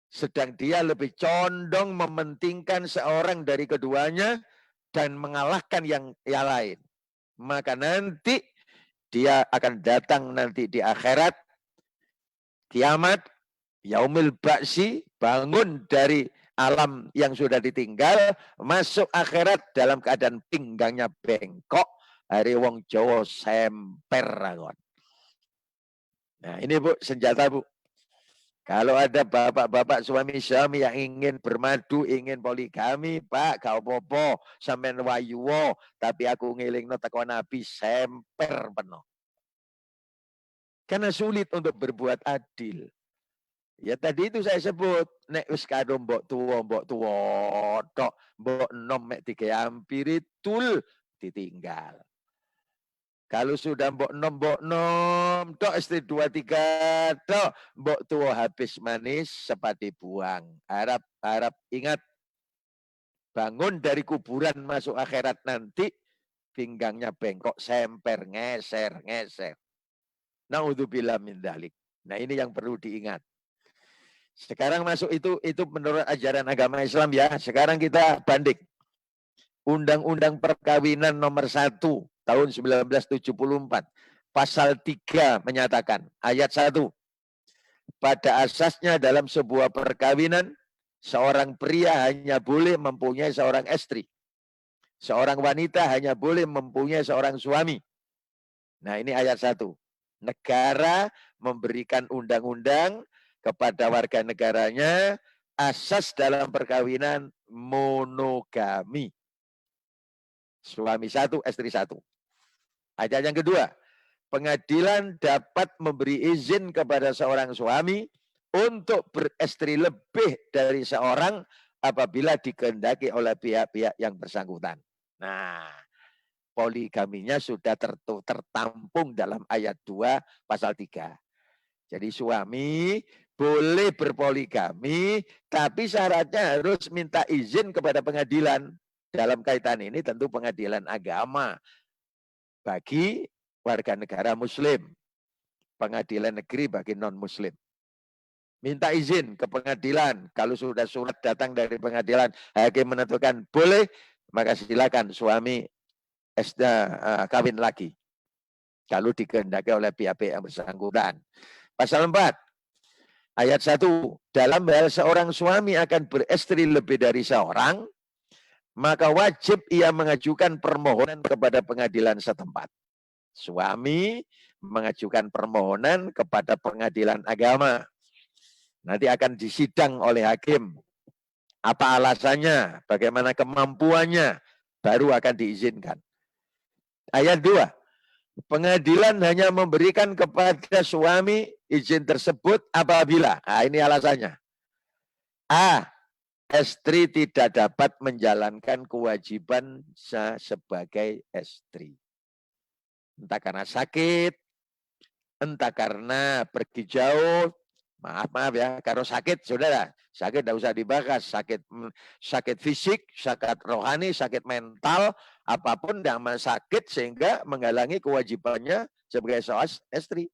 sedang dia lebih condong mementingkan seorang dari keduanya dan mengalahkan yang lain, maka nanti dia akan datang nanti di akhirat, kiamat, yaumil ba'si, bangun dari alam yang sudah ditinggal, masuk akhirat dalam keadaan pinggangnya bengkok, hari wong Jawa semper rangon. Nah ini Bu, senjata Bu. Kalau ada bapak-bapak suami-suami yang ingin bermadu, ingin poligami, Pak, gak apa-apa, sampean wayuwo, tapi aku ngelingno teko Nabi semper penuh. Karena sulit untuk berbuat adil. Ya tadi itu saya sebut, nek wis kado mbok tuwa tok, mbok enom mek digampiri tul ditinggal. Kalau sudah mbok nom tok istri 2-3 tok, mbok tua habis manis sepati buang. Harap ingat, bangun dari kuburan masuk akhirat nanti pinggangnya bengkok, semper, ngeser. Naudzubillah min dzalik. Nah, ini yang perlu diingat. Sekarang masuk itu menurut ajaran agama Islam ya. Sekarang kita banding. Undang-Undang Perkawinan nomor 1 tahun 1974. Pasal 3 menyatakan, ayat 1. Pada asasnya dalam sebuah perkawinan, seorang pria hanya boleh mempunyai seorang istri. Seorang wanita hanya boleh mempunyai seorang suami. Nah ini ayat 1. Negara memberikan undang-undang kepada warga negaranya, asas dalam perkawinan monogami. Suami 1, istri 1. Ayat yang kedua, pengadilan dapat memberi izin kepada seorang suami untuk beristri lebih dari seorang apabila dikehendaki oleh pihak-pihak yang bersangkutan. Nah, poligaminya sudah tertampung dalam ayat 2 pasal 3. Jadi suami boleh berpoligami, tapi syaratnya harus minta izin kepada pengadilan. Dalam kaitan ini tentu pengadilan agama bagi warga negara muslim, pengadilan negeri bagi non-muslim. Minta izin ke pengadilan. Kalau sudah surat datang dari pengadilan, hakim menentukan boleh, maka silakan suami kawin lagi. Kalau dikehendaki oleh pihak-pihak yang bersangkutan. Pasal 4, ayat 1. Dalam hal seorang suami akan beristri lebih dari seorang, maka wajib ia mengajukan permohonan kepada pengadilan setempat. Suami mengajukan permohonan kepada pengadilan agama. Nanti akan disidang oleh hakim. Apa alasannya, bagaimana kemampuannya, baru akan diizinkan. Ayat 2. Pengadilan hanya memberikan kepada suami izin tersebut apabila, ini alasannya. A. Istri tidak dapat menjalankan kewajiban sebagai istri. Entah karena sakit, entah karena pergi jauh. Maaf ya, kalau sakit, saudara, sakit tidak usah dibahas. Sakit fisik, sakit rohani, sakit mental, apapun yang sakit sehingga menghalangi kewajibannya sebagai seorang istri.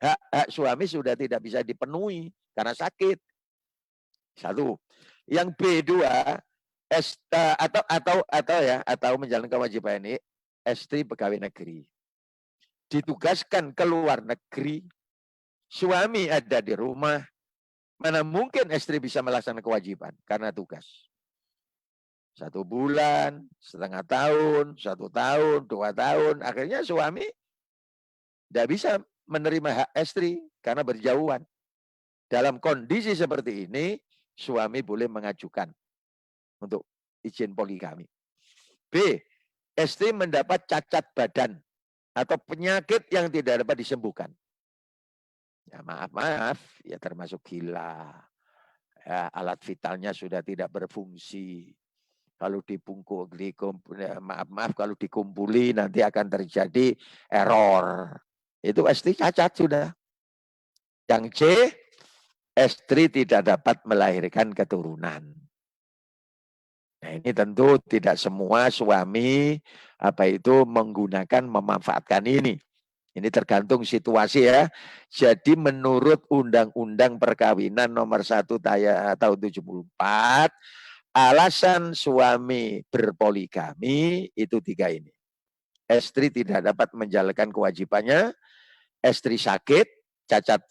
Hak suami sudah tidak bisa dipenuhi karena sakit. 1. Yang B2, atau menjalankan kewajiban ini, istri pegawai negeri. Ditugaskan ke luar negeri, suami ada di rumah, mana mungkin istri bisa melaksanakan kewajiban karena tugas. 1 bulan, setengah tahun, 1 tahun, 2 tahun, akhirnya suami tidak bisa menerima hak istri karena berjauhan. Dalam kondisi seperti ini, suami boleh mengajukan untuk izin poligami. B. Istri mendapat cacat badan atau penyakit yang tidak dapat disembuhkan. Ya maaf, ya termasuk gila. Ya, alat vitalnya sudah tidak berfungsi. Kalau maaf, kalau dikumpuli nanti akan terjadi error. Itu istri cacat sudah. Yang C, istri tidak dapat melahirkan keturunan. Nah, ini tentu tidak semua suami memanfaatkan ini. Ini tergantung situasi ya. Jadi menurut Undang-Undang Perkawinan nomor 1 tahun 74, alasan suami berpoligami itu 3 ini. Istri tidak dapat menjalankan kewajibannya, istri sakit, cacat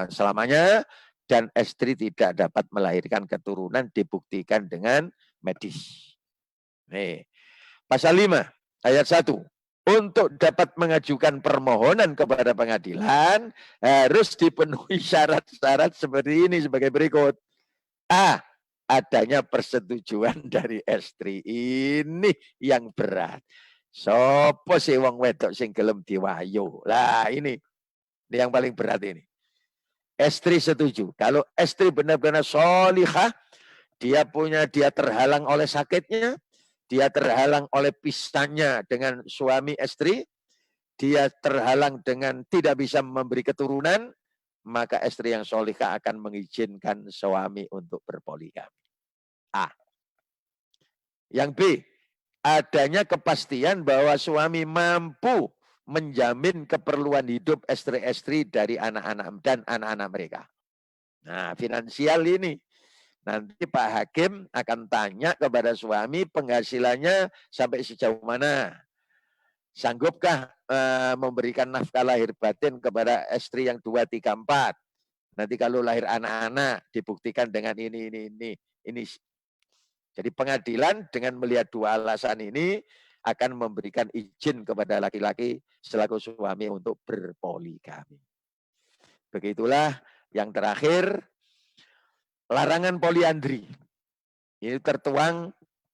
selamanya, dan istri tidak dapat melahirkan keturunan dibuktikan dengan medis. Nih, pasal 5 ayat 1. Untuk dapat mengajukan permohonan kepada pengadilan harus dipenuhi syarat-syarat seperti ini sebagai berikut. A. Adanya persetujuan dari istri. Ini yang berat. Sopo sih wong wedok sing gelem diwayu. Lah ini yang paling berat ini. Istri setuju. Kalau istri benar-benar solihah, dia terhalang oleh sakitnya, dia terhalang oleh pisahnya dengan suami istri, dia terhalang dengan tidak bisa memberi keturunan, maka istri yang solihah akan mengizinkan suami untuk berpoligami. A. Yang B, adanya kepastian bahwa suami mampu menjamin keperluan hidup istri-istri dari anak-anak dan anak-anak mereka. Nah, finansial ini. Nanti Pak Hakim akan tanya kepada suami penghasilannya sampai sejauh mana. Sanggupkah memberikan nafkah lahir batin kepada istri yang 2, 3, 4. Nanti kalau lahir anak-anak dibuktikan dengan ini. Jadi pengadilan dengan melihat 2 alasan ini akan memberikan izin kepada laki-laki selaku suami untuk berpoligami. Begitulah yang terakhir, larangan poliandri. Ini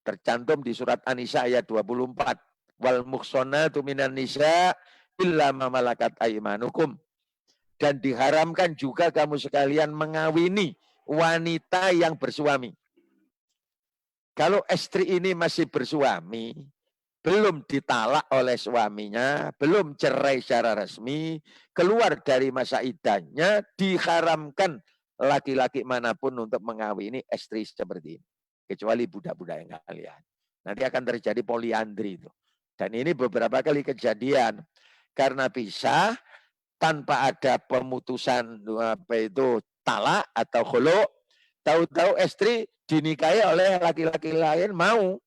tercantum di surat An-Nisa ayat 24. Wal muhsonatu minan nisa illa ma malakat aymanukum. Dan diharamkan juga kamu sekalian mengawini wanita yang bersuami. Kalau istri ini masih bersuami, belum ditalak oleh suaminya, belum cerai secara resmi, keluar dari masa iddahnya, diharamkan laki-laki manapun untuk mengawini istri seperti ini. Kecuali budak-budak yang kalian. Nanti akan terjadi poliandri itu. Dan ini beberapa kali kejadian. Karena pisah, tanpa ada pemutusan talak atau khulu, tahu-tahu istri dinikahi oleh laki-laki lain mau.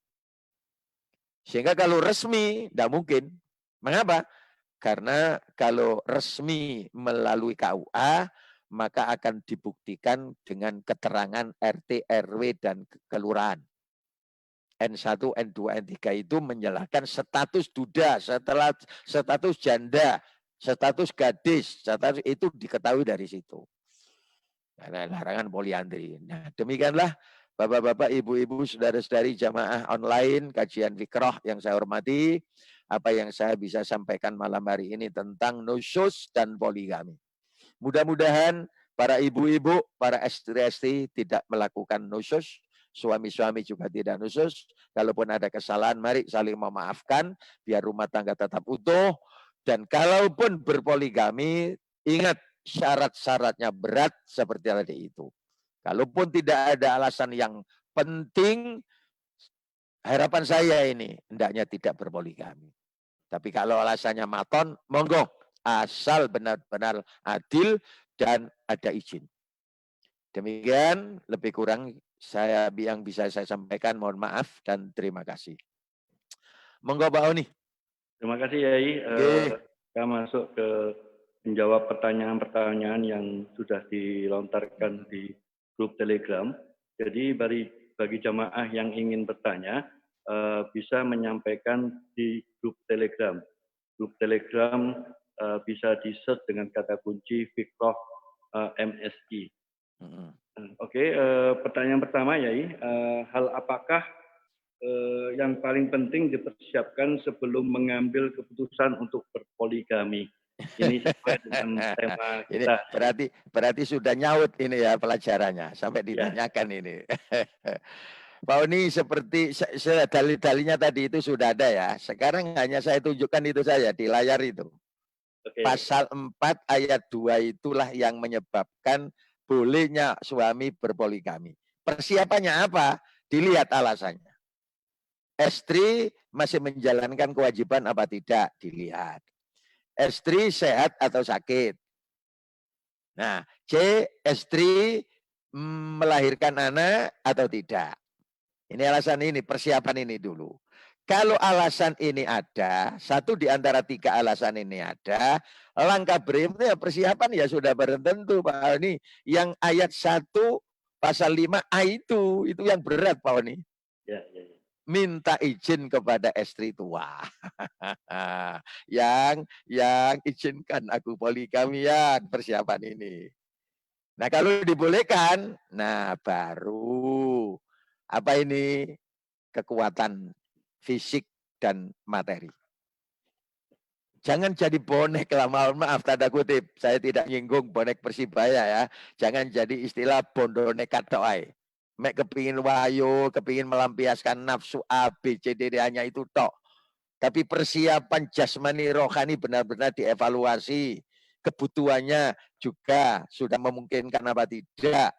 Sehingga kalau resmi, tidak mungkin. Mengapa? Karena kalau resmi melalui KUA, maka akan dibuktikan dengan keterangan RT, RW, dan kelurahan. N1, N2, N3 itu menyalahkan status duda, setelah status janda, status gadis, status itu diketahui dari situ. Karena larangan poliandri. Nah, demikianlah Bapak-bapak, ibu-ibu, saudara-saudari jamaah online, kajian fikroh yang saya hormati, apa yang saya bisa sampaikan malam hari ini tentang nusyuz dan poligami. Mudah-mudahan para ibu-ibu, para istri-istri tidak melakukan nusyuz, suami-suami juga tidak nusyuz. Kalaupun ada kesalahan, mari saling memaafkan, biar rumah tangga tetap utuh. Dan kalaupun berpoligami, ingat syarat-syaratnya berat seperti tadi itu. Kalaupun tidak ada alasan yang penting, harapan saya ini hendaknya tidak berpoligami. Tapi kalau alasannya maton, monggo, asal benar-benar adil dan ada izin. Demikian lebih kurang yang bisa saya sampaikan. Mohon maaf dan terima kasih. Monggo Pak Oni. Terima kasih Yai. Kita masuk ke menjawab pertanyaan-pertanyaan yang sudah dilontarkan di grup Telegram. Jadi bagi jamaah yang ingin bertanya, bisa menyampaikan di grup Telegram. Grup Telegram bisa di-search dengan kata kunci Fikroh MSI. Oke, pertanyaan pertama Yai, hal apakah yang paling penting dipersiapkan sebelum mengambil keputusan untuk berpoligami. Ini sesuai dengan tema Ini kita. berarti sudah nyaut ini ya pelajarannya sampai Ya, ditanyakan ini. Pak Oni seperti dalil-dalilnya tadi itu sudah ada ya. Sekarang hanya saya tunjukkan itu saja di layar itu. oke. Pasal 4 ayat 2 itulah yang menyebabkan bolehnya suami berpoligami. Persiapannya apa? Dilihat alasannya. Istri masih menjalankan kewajiban apa tidak? Dilihat. Istri sehat atau sakit. Nah, C, istri melahirkan anak atau tidak. Ini alasan ini, persiapan ini dulu. Kalau alasan ini ada, satu di antara 3 alasan ini ada, langkah berikutnya persiapan ya sudah bertentu Pak Oni. Yang ayat 1 pasal 5A itu yang berat Pak Oni. Ya, ya, ya. Minta izin kepada istri tua. yang izinkan aku poligami yang persiapan ini. Nah kalau dibolehkan, nah baru apa ini kekuatan fisik dan materi. Jangan jadi bonek lah, mohon maaf tanda kutip. Saya tidak nyinggung bonek Persibaya ya. Jangan jadi istilah bondo nekat doai. Mek kepingin wayo, kepingin melampiaskan nafsu A, B, C, D, hanya itu tok. Tapi persiapan jasmani rohani benar-benar dievaluasi. Kebutuhannya juga sudah memungkinkan apa tidak.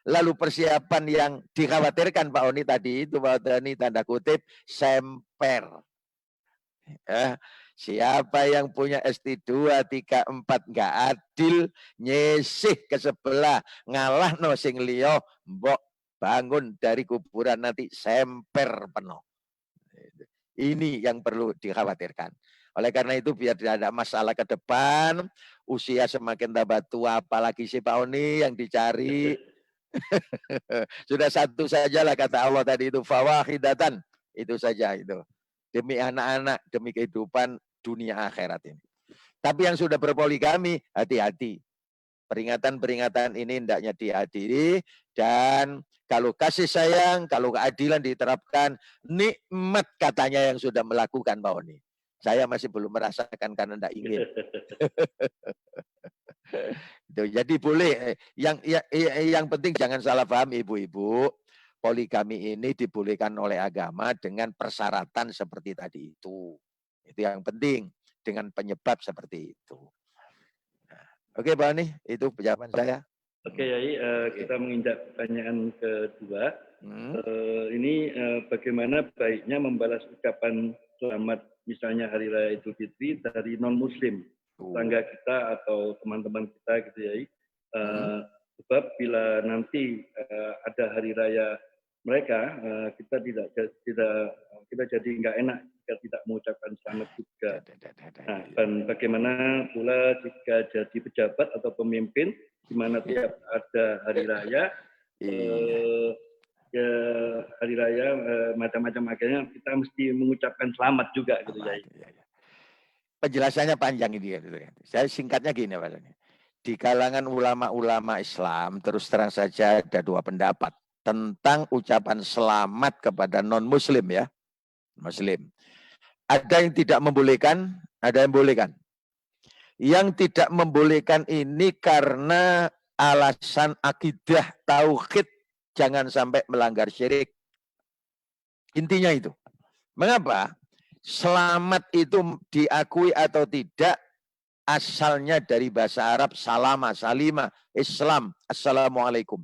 Lalu persiapan yang dikhawatirkan Pak Oni tadi itu Pak Oni tanda kutip semper. Siapa yang punya ST2, 3, 4 nggak adil, nyisih ke sebelah, ngalah no sing liya, mbok bangun dari kuburan nanti semper penuh. Ini yang perlu dikhawatirkan. Oleh karena itu biar tidak ada masalah ke depan, usia semakin tambah tua, apalagi si Pak Oni yang dicari. Sudah satu sajalah kata Allah tadi itu, fawahidatan. Itu saja itu. Demi anak-anak, demi kehidupan dunia akhirat ini. Tapi yang sudah berpoligami, hati-hati. Peringatan-peringatan ini hendaknya dihadiri dan kalau kasih sayang, kalau keadilan diterapkan, nikmat katanya yang sudah melakukan Pak Oni. Saya masih belum merasakan karena tidak ingin. Jadi boleh. Yang penting jangan salah paham ibu-ibu. Poligami ini dibolehkan oleh agama dengan persyaratan seperti tadi itu. Itu yang penting dengan penyebab seperti itu. Nah, oke Pak Ani, itu jawaban saya. Oke Yai, kita menginjak pertanyaan kedua. Ini bagaimana baiknya membalas ucapan selamat misalnya Hari Raya Idul Fitri dari non-Muslim, tetangga kita atau teman-teman kita gitu Yai. Sebab bila nanti ada Hari Raya mereka, kita jadi nggak enak jika tidak mengucapkan selamat juga. Nah, dan bagaimana pula jika jadi pejabat atau pemimpin, di mana tiap ada hari raya, hari raya macam-macam akhirnya kita mesti mengucapkan selamat juga gitu ya. Penjelasannya panjang ini. Saya singkatnya gini Pak. Di kalangan ulama-ulama Islam terus terang saja ada 2 pendapat tentang ucapan selamat kepada non-Muslim ya. Muslim. Ada yang tidak membolehkan, ada yang membolehkan. Yang tidak membolehkan ini karena alasan akidah tauhid, jangan sampai melanggar syirik. Intinya itu. Mengapa? Selamat itu diakui atau tidak asalnya dari bahasa Arab salama, salima, Islam, assalamualaikum.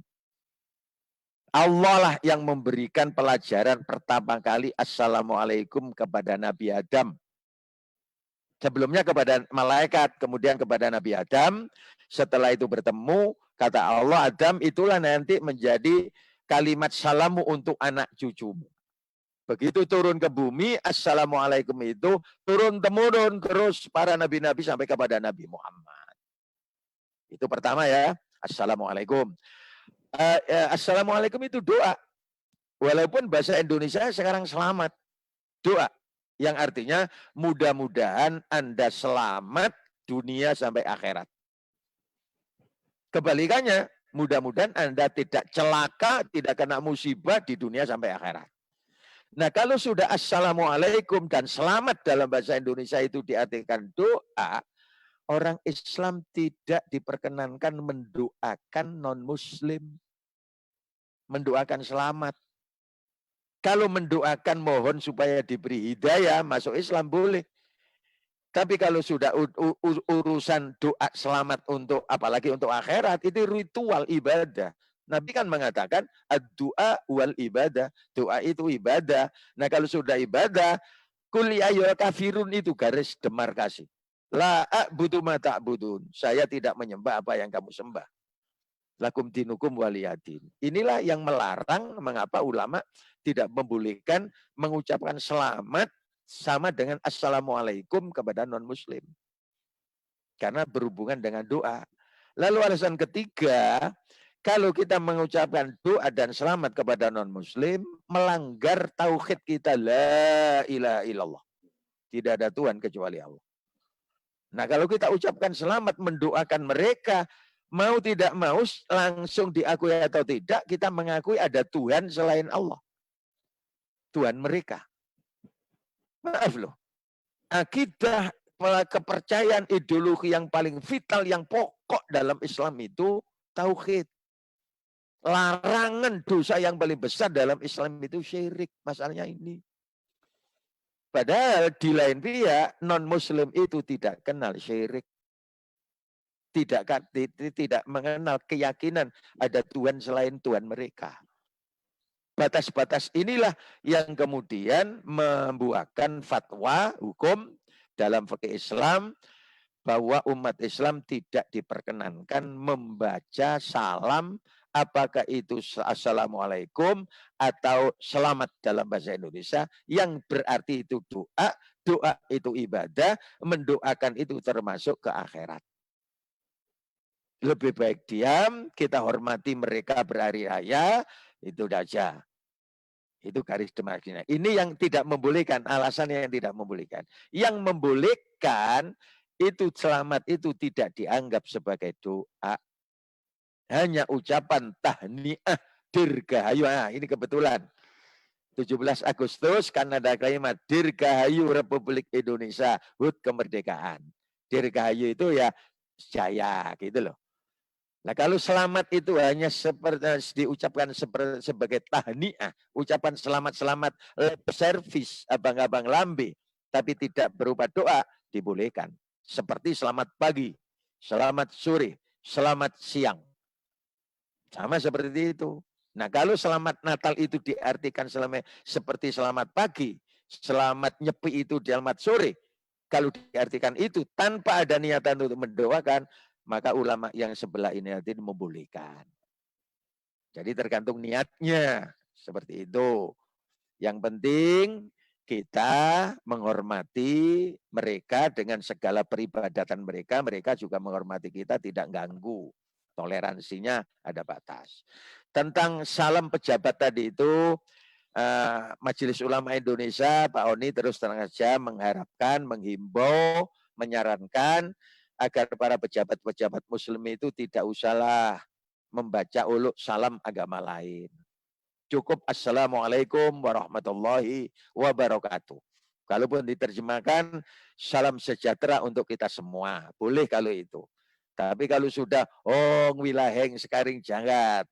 Allah lah yang memberikan pelajaran pertama kali assalamualaikum kepada Nabi Adam. Sebelumnya kepada malaikat, kemudian kepada Nabi Adam. Setelah itu bertemu, kata Allah, Adam itulah nanti menjadi kalimat salamu untuk anak cucumu. Begitu turun ke bumi, assalamualaikum itu turun-temurun terus para nabi-nabi sampai kepada Nabi Muhammad. Itu pertama ya, assalamualaikum. Assalamualaikum itu doa. Walaupun bahasa Indonesia sekarang selamat. Doa. Yang artinya mudah-mudahan Anda selamat dunia sampai akhirat. Kebalikannya, mudah-mudahan Anda tidak celaka, tidak kena musibah di dunia sampai akhirat. Nah, kalau sudah assalamualaikum dan selamat dalam bahasa Indonesia itu diartikan doa, orang Islam tidak diperkenankan mendoakan non-Muslim. Mendoakan selamat. Kalau mendoakan mohon supaya diberi hidayah, masuk Islam boleh. Tapi kalau sudah urusan doa selamat untuk, apalagi untuk akhirat, itu ritual ibadah. Nabi kan mengatakan, ad-du'a wal ibadah. Doa itu ibadah. Nah kalau sudah ibadah, kul ya ayyuhal kafirun itu garis demarkasi. La a'budu ma ta'budun. Saya tidak menyembah apa yang kamu sembah. Lakum dinukum waliyadin. Inilah yang melarang mengapa ulama tidak membolehkan mengucapkan selamat sama dengan assalamualaikum kepada non-muslim. Karena berhubungan dengan doa. Lalu alasan ketiga, kalau kita mengucapkan doa dan selamat kepada non-muslim, melanggar tauhid kita, la ilaha illallah. Tidak ada Tuhan kecuali Allah. Nah kalau kita ucapkan selamat, mendoakan mereka, mau tidak mau langsung diakui atau tidak, kita mengakui ada Tuhan selain Allah. Tuhan mereka. Maaf loh. Akidah, kepercayaan, ideologi yang paling vital, yang pokok dalam Islam itu tauhid. Larangan dosa yang paling besar dalam Islam itu syirik. Masalahnya ini. Padahal di lain pihak, non-muslim itu tidak kenal syirik. Tidak mengenal keyakinan ada Tuhan selain Tuhan mereka. Batas-batas inilah yang kemudian membuahkan fatwa hukum dalam fikih Islam bahwa umat Islam tidak diperkenankan membaca salam, apakah itu assalamualaikum atau selamat dalam bahasa Indonesia, yang berarti itu doa, doa itu ibadah, mendoakan itu termasuk ke akhirat. Lebih baik diam, kita hormati mereka berhari raya, itu saja. Itu garis demarkasinya. Ini yang tidak membolehkan, alasan yang tidak membolehkan. Yang membolehkan, itu selamat itu tidak dianggap sebagai doa. Hanya ucapan tahniah dirgahayu. Nah, ini kebetulan. 17 Agustus kan ada kalimat dirgahayu Republik Indonesia, HUT kemerdekaan. Dirgahayu itu ya jaya gitu loh. Nah kalau selamat itu hanya seperti diucapkan sebagai tahniah, ucapan selamat-selamat lip service, abang-abang lambe, tapi tidak berupa doa, dibolehkan. Seperti selamat pagi, selamat sore, selamat siang. Sama seperti itu. Nah kalau selamat Natal itu diartikan seperti selamat pagi, selamat nyepi itu selamat sore, kalau diartikan itu tanpa ada niatan untuk mendoakan, maka ulama yang sebelah ini nanti membolehkan. Jadi tergantung niatnya. Seperti itu. Yang penting kita menghormati mereka dengan segala peribadatan mereka. Mereka juga menghormati kita, tidak ganggu. Toleransinya ada batas. Tentang salam pejabat tadi itu, Majelis Ulama Indonesia, Pak Oni terus terang saja mengharapkan, menghimbau, menyarankan agar para pejabat-pejabat muslim itu tidak usahlah membaca uluk salam agama lain. Cukup assalamualaikum warahmatullahi wabarakatuh. Kalaupun diterjemahkan salam sejahtera untuk kita semua. Boleh kalau itu. Tapi kalau sudah wilaheng sekaring janggat,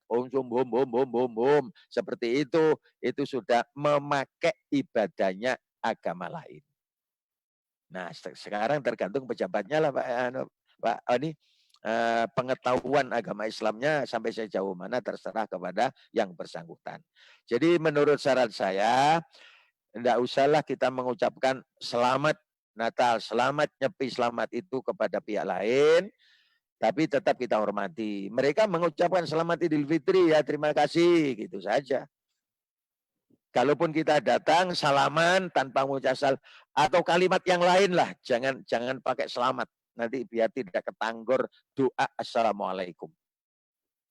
seperti itu sudah memakai ibadahnya agama lain. Nah, sekarang tergantung pejabatnya lah Pak Oni, pengetahuan agama Islamnya sampai sejauh mana terserah kepada yang bersangkutan. Jadi menurut saran saya, tidak usahlah kita mengucapkan selamat Natal, selamat nyepi, selamat itu kepada pihak lain, tapi tetap kita hormati. Mereka mengucapkan selamat Idul Fitri, ya terima kasih, gitu saja. Kalaupun kita datang salaman tanpa mengucap salam atau kalimat yang lain lah, jangan pakai selamat, nanti biar tidak ketanggor doa assalamualaikum.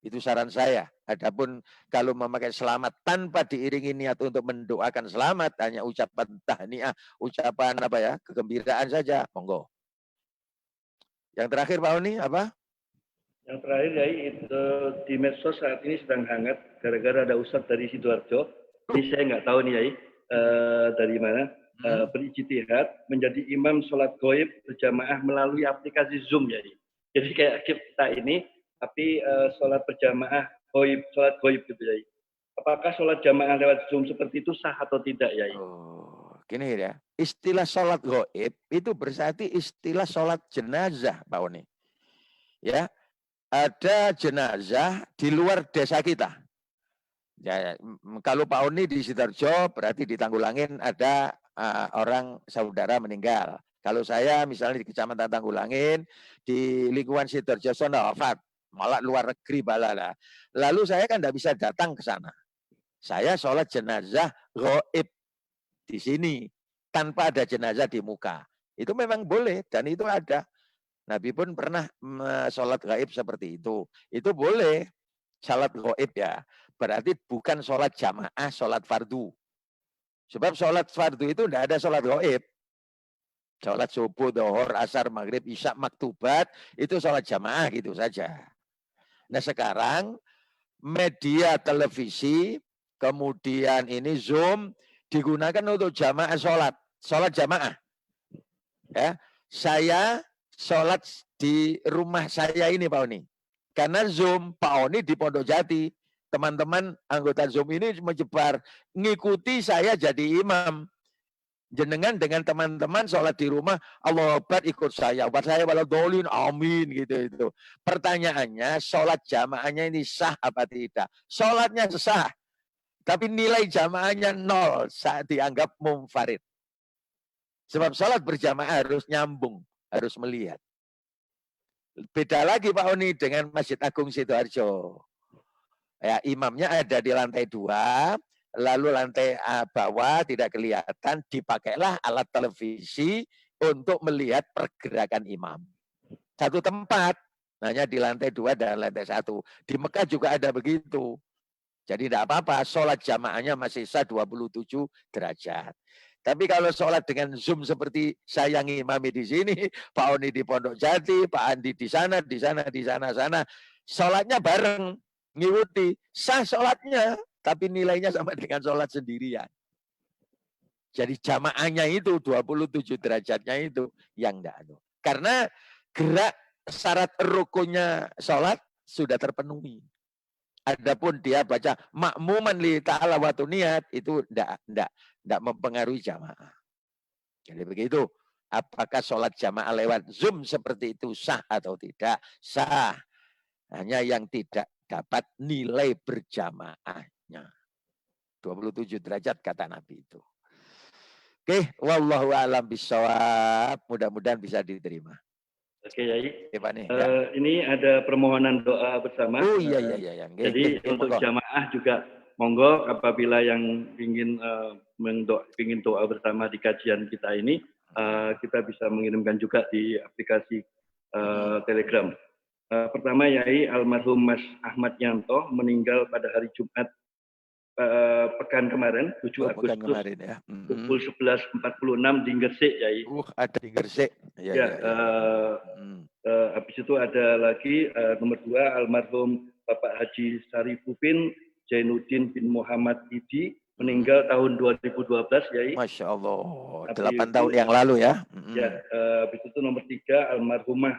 Itu saran saya. Adapun kalau memakai selamat tanpa diiringi niat untuk mendoakan selamat, hanya ucapan tahniah, ucapan kegembiraan saja, monggo. Yang terakhir Pak Oni apa? Yang terakhir Yai, itu di medsos saat ini sedang hangat gara-gara ada Ustadz dari Sidoarjo. Ini saya nggak tahu nih Yai. dari mana berijtihad menjadi imam sholat gaib berjamaah melalui aplikasi Zoom ya. Jadi kayak kita ini tapi sholat berjamaah sholat gaib gitu ya. Apakah sholat jamaah lewat Zoom seperti itu sah atau tidak ya? Oh, gini ya. Istilah sholat gaib itu berarti istilah sholat jenazah, Pak Oni. Ya, ada jenazah di luar desa kita. Ya, kalau Pak Oni di Sidoarjo berarti di Tanggulangin ada orang saudara meninggal. Kalau saya misalnya di Kecamatan Tanggulangin di lingkungan Sidoarjo sono wafat, malah luar negeri balala. Lalu saya kan tidak bisa datang ke sana. Saya sholat jenazah gaib di sini tanpa ada jenazah di muka. Itu memang boleh dan itu ada. Nabi pun pernah sholat gaib seperti itu. Itu boleh sholat gaib ya. Berarti bukan sholat jamaah, sholat fardu. Sebab sholat fardu itu tidak ada sholat gaib. Sholat subuh, dhuhur, asar, maghrib, isya, maktubat, itu sholat jamaah gitu saja. Nah sekarang media televisi, kemudian ini Zoom, digunakan untuk jamaah sholat jamaah. Ya, saya sholat di rumah saya ini Pak Oni. Karena Zoom Pak Oni di Pondok Jati, teman-teman anggota Zoom ini menyebar, ngikuti saya jadi imam. Jenengan dengan teman-teman sholat di rumah, Allah Akbar ikut saya, buat saya walau dolin, amin gitu itu. Pertanyaannya, sholat jamaahnya ini sah apa tidak? Sholatnya sah, tapi nilai jamaahnya 0 saat dianggap munfarid. Sebab sholat berjamaah harus nyambung, harus melihat. Beda lagi Pak Oni dengan Masjid Agung Sidoarjo. Ya, imamnya ada di lantai 2, lalu lantai bawah tidak kelihatan, dipakailah alat televisi untuk melihat pergerakan imam. Satu tempat, hanya di lantai 2 dan lantai 1. Di Mekah juga ada begitu. Jadi tidak apa-apa, sholat jamaahnya masih sah 27 derajat. Tapi kalau sholat dengan Zoom seperti saya yang imami di sini, Pak Oni di Pondok Jati, Pak Andi di sana, sana, sholatnya bareng, ngikuti, sah sholatnya, tapi nilainya sama dengan sholat sendirian. Jadi jamaahnya itu 27 derajatnya itu yang tidak ada. Karena gerak syarat rukunnya sholat sudah terpenuhi. Adapun dia baca makmuman li ta'ala wa niat itu tidak mempengaruhi jamaah. Jadi begitu. Apakah sholat jamaah lewat Zoom seperti itu sah atau tidak? Sah. Hanya yang tidak dapat nilai berjamaahnya. 27 derajat kata Nabi itu. Oke, wallahu a'lam bishawab. Mudah-mudahan bisa diterima. Oke, Yai. Oke, Pak nih, ini ada permohonan doa bersama. Oh iya. Jadi untuk jamaah juga monggo apabila yang ingin doa bersama di kajian kita ini, kita bisa mengirimkan juga di aplikasi Telegram. Pertama, Yai almarhum Mas Ahmad Yanto meninggal pada hari Jumat pekan kemarin, 7 Agustus kemarin, ya. Pukul 11.46 di Gresik, Yai. Ada di Gresik. Habis itu ada lagi nomor 2 almarhum Bapak Haji Sarifudin Jainuddin bin Muhammad Idi meninggal tahun 2012, Yai. Masya Allah, 8 tahun yang lalu ya. Ya, habis itu nomor 3 almarhumah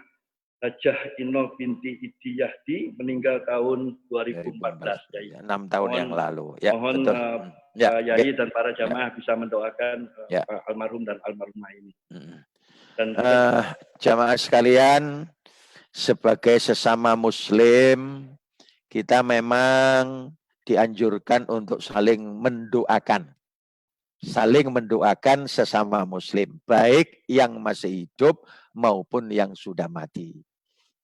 Hajah Ino binti Idi Yahdi meninggal tahun 2014, Yai. 6 tahun yang lalu. Ya, mohon Yai dan para jamaah bisa mendoakan almarhum dan almarhumah ini. Dan jamaah sekalian, sebagai sesama Muslim, kita memang dianjurkan untuk saling mendoakan. Saling mendoakan sesama Muslim, baik yang masih hidup maupun yang sudah mati.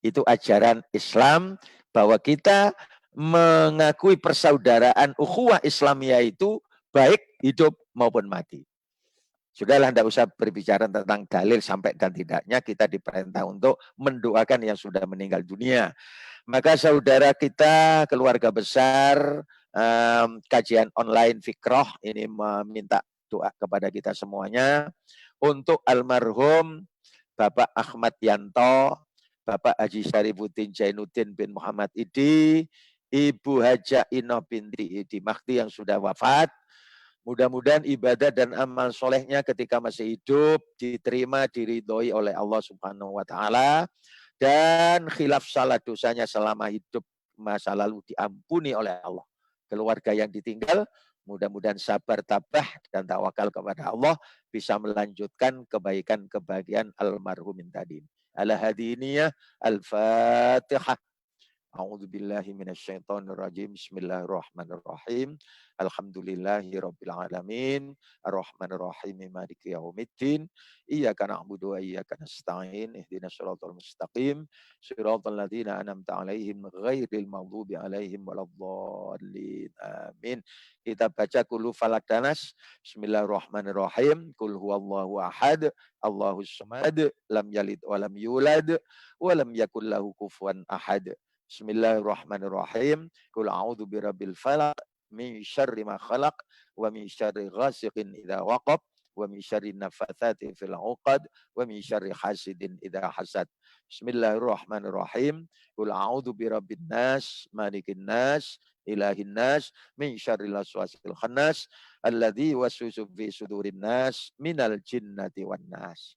Itu ajaran Islam bahwa kita mengakui persaudaraan ukhuwah Islamiyah itu baik hidup maupun mati. Sudahlah, tidak usah berbicara tentang dalil sampai dan tidaknya, kita diperintah untuk mendoakan yang sudah meninggal dunia. Maka saudara kita, keluarga besar, kajian online Fikroh ini meminta doa kepada kita semuanya untuk almarhum Bapak Ahmad Yanto, Bapak Haji Sarifudin Jainuddin bin Muhammad Idi, Ibu Hajah Ino binti Idi Mahdi yang sudah wafat, Mudah-mudahan ibadah dan amal solehnya ketika masih hidup diterima, diridhoi oleh Allah Subhanahu wa Ta'ala, dan khilaf salah dosanya selama hidup masa lalu diampuni oleh Allah. Keluarga yang ditinggal mudah-mudahan sabar, tabah, dan tawakal kepada Allah bisa melanjutkan kebaikan-kebahagiaan almarhumin tadi. Ala hadiniyah al-Fatihah. A'udzu billahi minasyaitonir rajim. Bismillahirrahmanirrahim. Alhamdulillahi rabbil alamin. Arrahmanir rahim. Maliki yaumiddin. Iyyaka na'budu wa iyyaka nasta'in. Ihdinas shiratal mustaqim. Shiratal ladzina an'amta 'alaihim ghairil maghdubi 'alaihim waladdallin. Amin. Kita baca qul falaq dan nas. Bismillahirrahmanirrahim. Qul huwallahu ahad. Allahus samad. Lam yalid wa lam yulad wa lam yakul lahu kufuwan ahad. Bismillahirrahmanirrahim. Qul a'udzu birabbil falaq min syarri ma khalaq wa min syarri ghasiqin idza waqab wa min syarri nafatsati fil 'uqad wa min syarri hasidin idza hasad. Bismillahirrahmanirrahim. Qul a'udzu birabbin nas, malikin nas, ilahin nas, min syarril waswasil khannas alladzi yuwaswisu fi sudurin nas minal jinnati wan nas.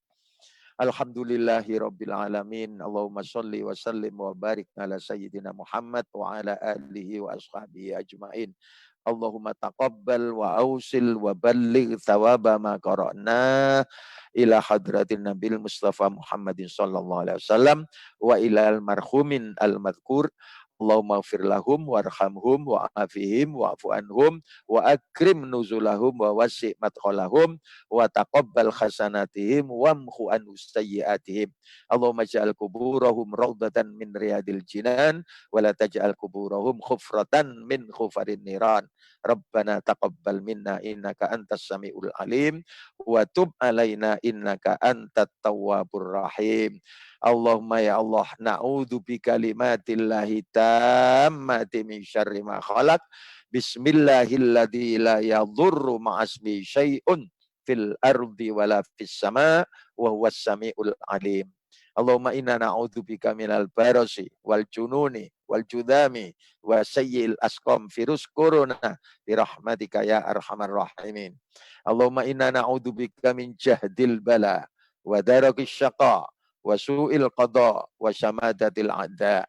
Alhamdulillahi rabbil alamin. Allahumma sholli wa sallim wa barik ala sayyidina Muhammad wa ala alihi wa ashabihi ajmain. Allahumma taqabbal wa ausil wa balligh thawaba ma qara'na ila hadratin nabil Mustafa Muhammadin sallallahu alaihi wasallam wa ila al-marhumin al-madhkur. Allahumma ighfir lahum warhamhum wa'afihim wa'fu anhum wa akrim nuzulahum wa wasi' madkhalahum wa taqabbal hasanatihim wamhu an sayyi'atihim. Allahumma ja'al kuburahum rawdatan min riyadil jinan wa la taj'al kuburahum khufratan min khufarin niran. Rabbana taqabbal minna innaka antas samiul alim wa tub alaina innaka antat tawwabur rahim. Allahumma ya Allah, na'udzu bi kalimatillahi tammati min syarri ma khalaq. Bismillahilladzi la yadhurru ma'asmi syai'un fil ardi wala fis sama wa huwas samiul alim. Allahumma inna na'udzu bika minal barasi wal jununi wal judami wa sayyi'il asqam virus corona bi rahmatika ya arhamar rahimin. Allahumma inna na'udzu bika min jahdil bala wa darakis syaqa wa su'il qada wa syamadatil a'da.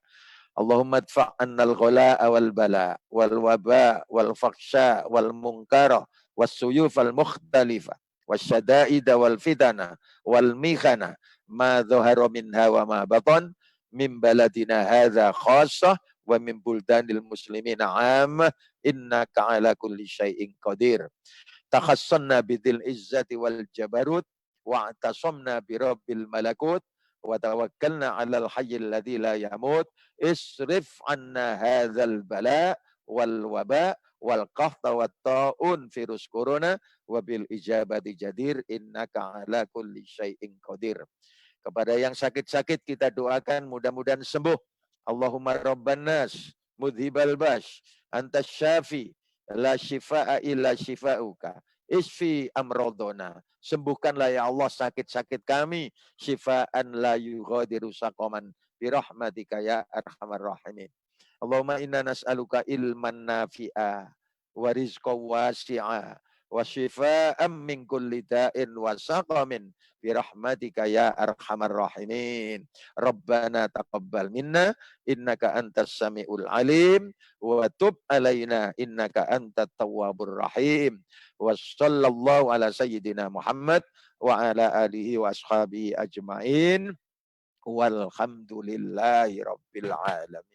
Allahumma adfa' annal ghala wal bala wal waba wal fakhsha wal munkara was suyuf al mukhtalifa wasyada'ida wal fitana wal mikhana ma dhahara minha wa ma batan min baladina hadza khassah wa min buldanil muslimina 'ammah innaka 'ala kulli syai'in qadir. Takhassanna bidil izzati wal jabarut wa atasamna bi rabbil malakut wa tawakkalna 'alal hayyil ladzi la yamut. Isrif 'anna hadzal bala wal waba wal qahta wat ta'un virus corona wa bil ijabati jadir innaka 'ala kulli syai'in qadir. Kepada yang sakit-sakit kita doakan mudah-mudahan sembuh. Allahumma rabban nas mudhibal bash antas syafi la shifaa illa shifauka isfi amradona. Sembuhkanlah ya Allah sakit-sakit kami, syifaan la yughadiru saqaman bi rahmatika ya arhamar rahimin. Allahumma inna nas'aluka ilman nafi'a wa rizqan wasi'a wa shifaa'an min kulli da'in wa saqamin bi rahmatika ya arhamar rahimin. Rabbana taqabbal minna innaka antas samiul alim wa tub alaina innaka antat tawwabur rahim. Wa sallallahu ala sayyidina Muhammad wa ala alihi wa ashabihi ajmain. Walhamdulillahi rabbil alamin.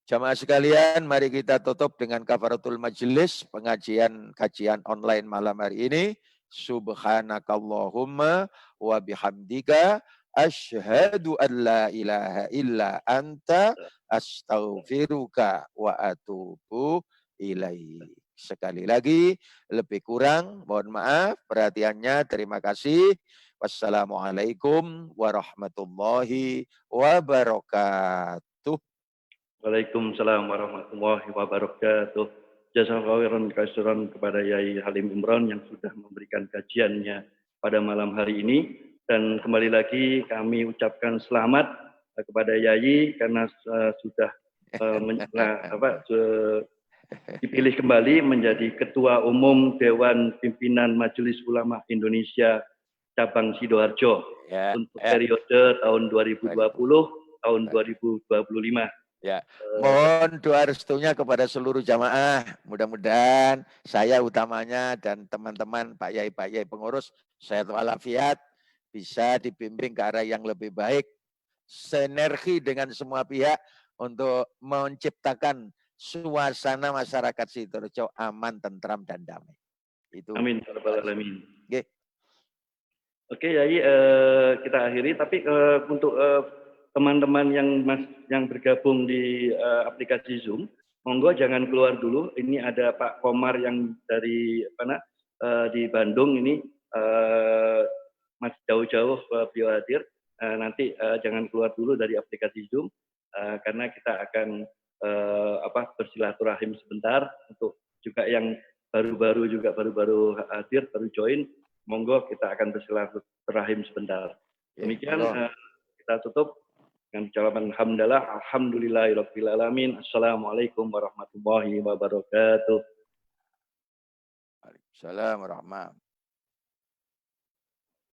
Jamaah sekalian, mari kita tutup dengan kafaratul majlis kajian online malam hari ini. Subhanakallahumma wa bihamdika asyhadu an la ilaha illa anta astaghfiruka wa atubu ilaik. Sekali lagi, lebih kurang mohon maaf perhatiannya. Terima kasih. Wassalamualaikum warahmatullahi wabarakatuh. Waalaikumsalam warahmatullahi wabarakatuh. Jazakallahu khairan kasiran kepada Yai Halim Imron yang sudah memberikan kajiannya pada malam hari ini. Dan kembali lagi kami ucapkan selamat kepada Yai karena sudah dipilih kembali menjadi Ketua Umum Dewan Pimpinan Majelis Ulama Indonesia Cabang Sidoarjo untuk periode tahun 2020 tahun 2025. Ya, mohon doa restunya kepada seluruh jamaah. Mudah-mudahan saya utamanya dan teman-teman Pak Yai pengurus sehat walafiat bisa dibimbing ke arah yang lebih baik, sinergi dengan semua pihak untuk menciptakan suasana masyarakat Sidoarjo aman, tentram dan damai. Itu. Amin. Alamin. Okay. Oke, Yai, kita akhiri. Tapi untuk teman-teman yang bergabung di aplikasi Zoom, monggo jangan keluar dulu. Ini ada Pak Komar yang dari di Bandung ini, masih jauh-jauh beliau hadir. Nanti jangan keluar dulu dari aplikasi Zoom karena kita akan bersilaturahim sebentar. Untuk juga yang baru-baru hadir, baru join, monggo kita akan bersilaturahim sebentar. Demikian kita tutup dengan ucapan alhamdulillahirabbil alamin. Assalamualaikum warahmatullahi wabarakatuh. Waalaikumsalam warahmatullahi wabarakatuh.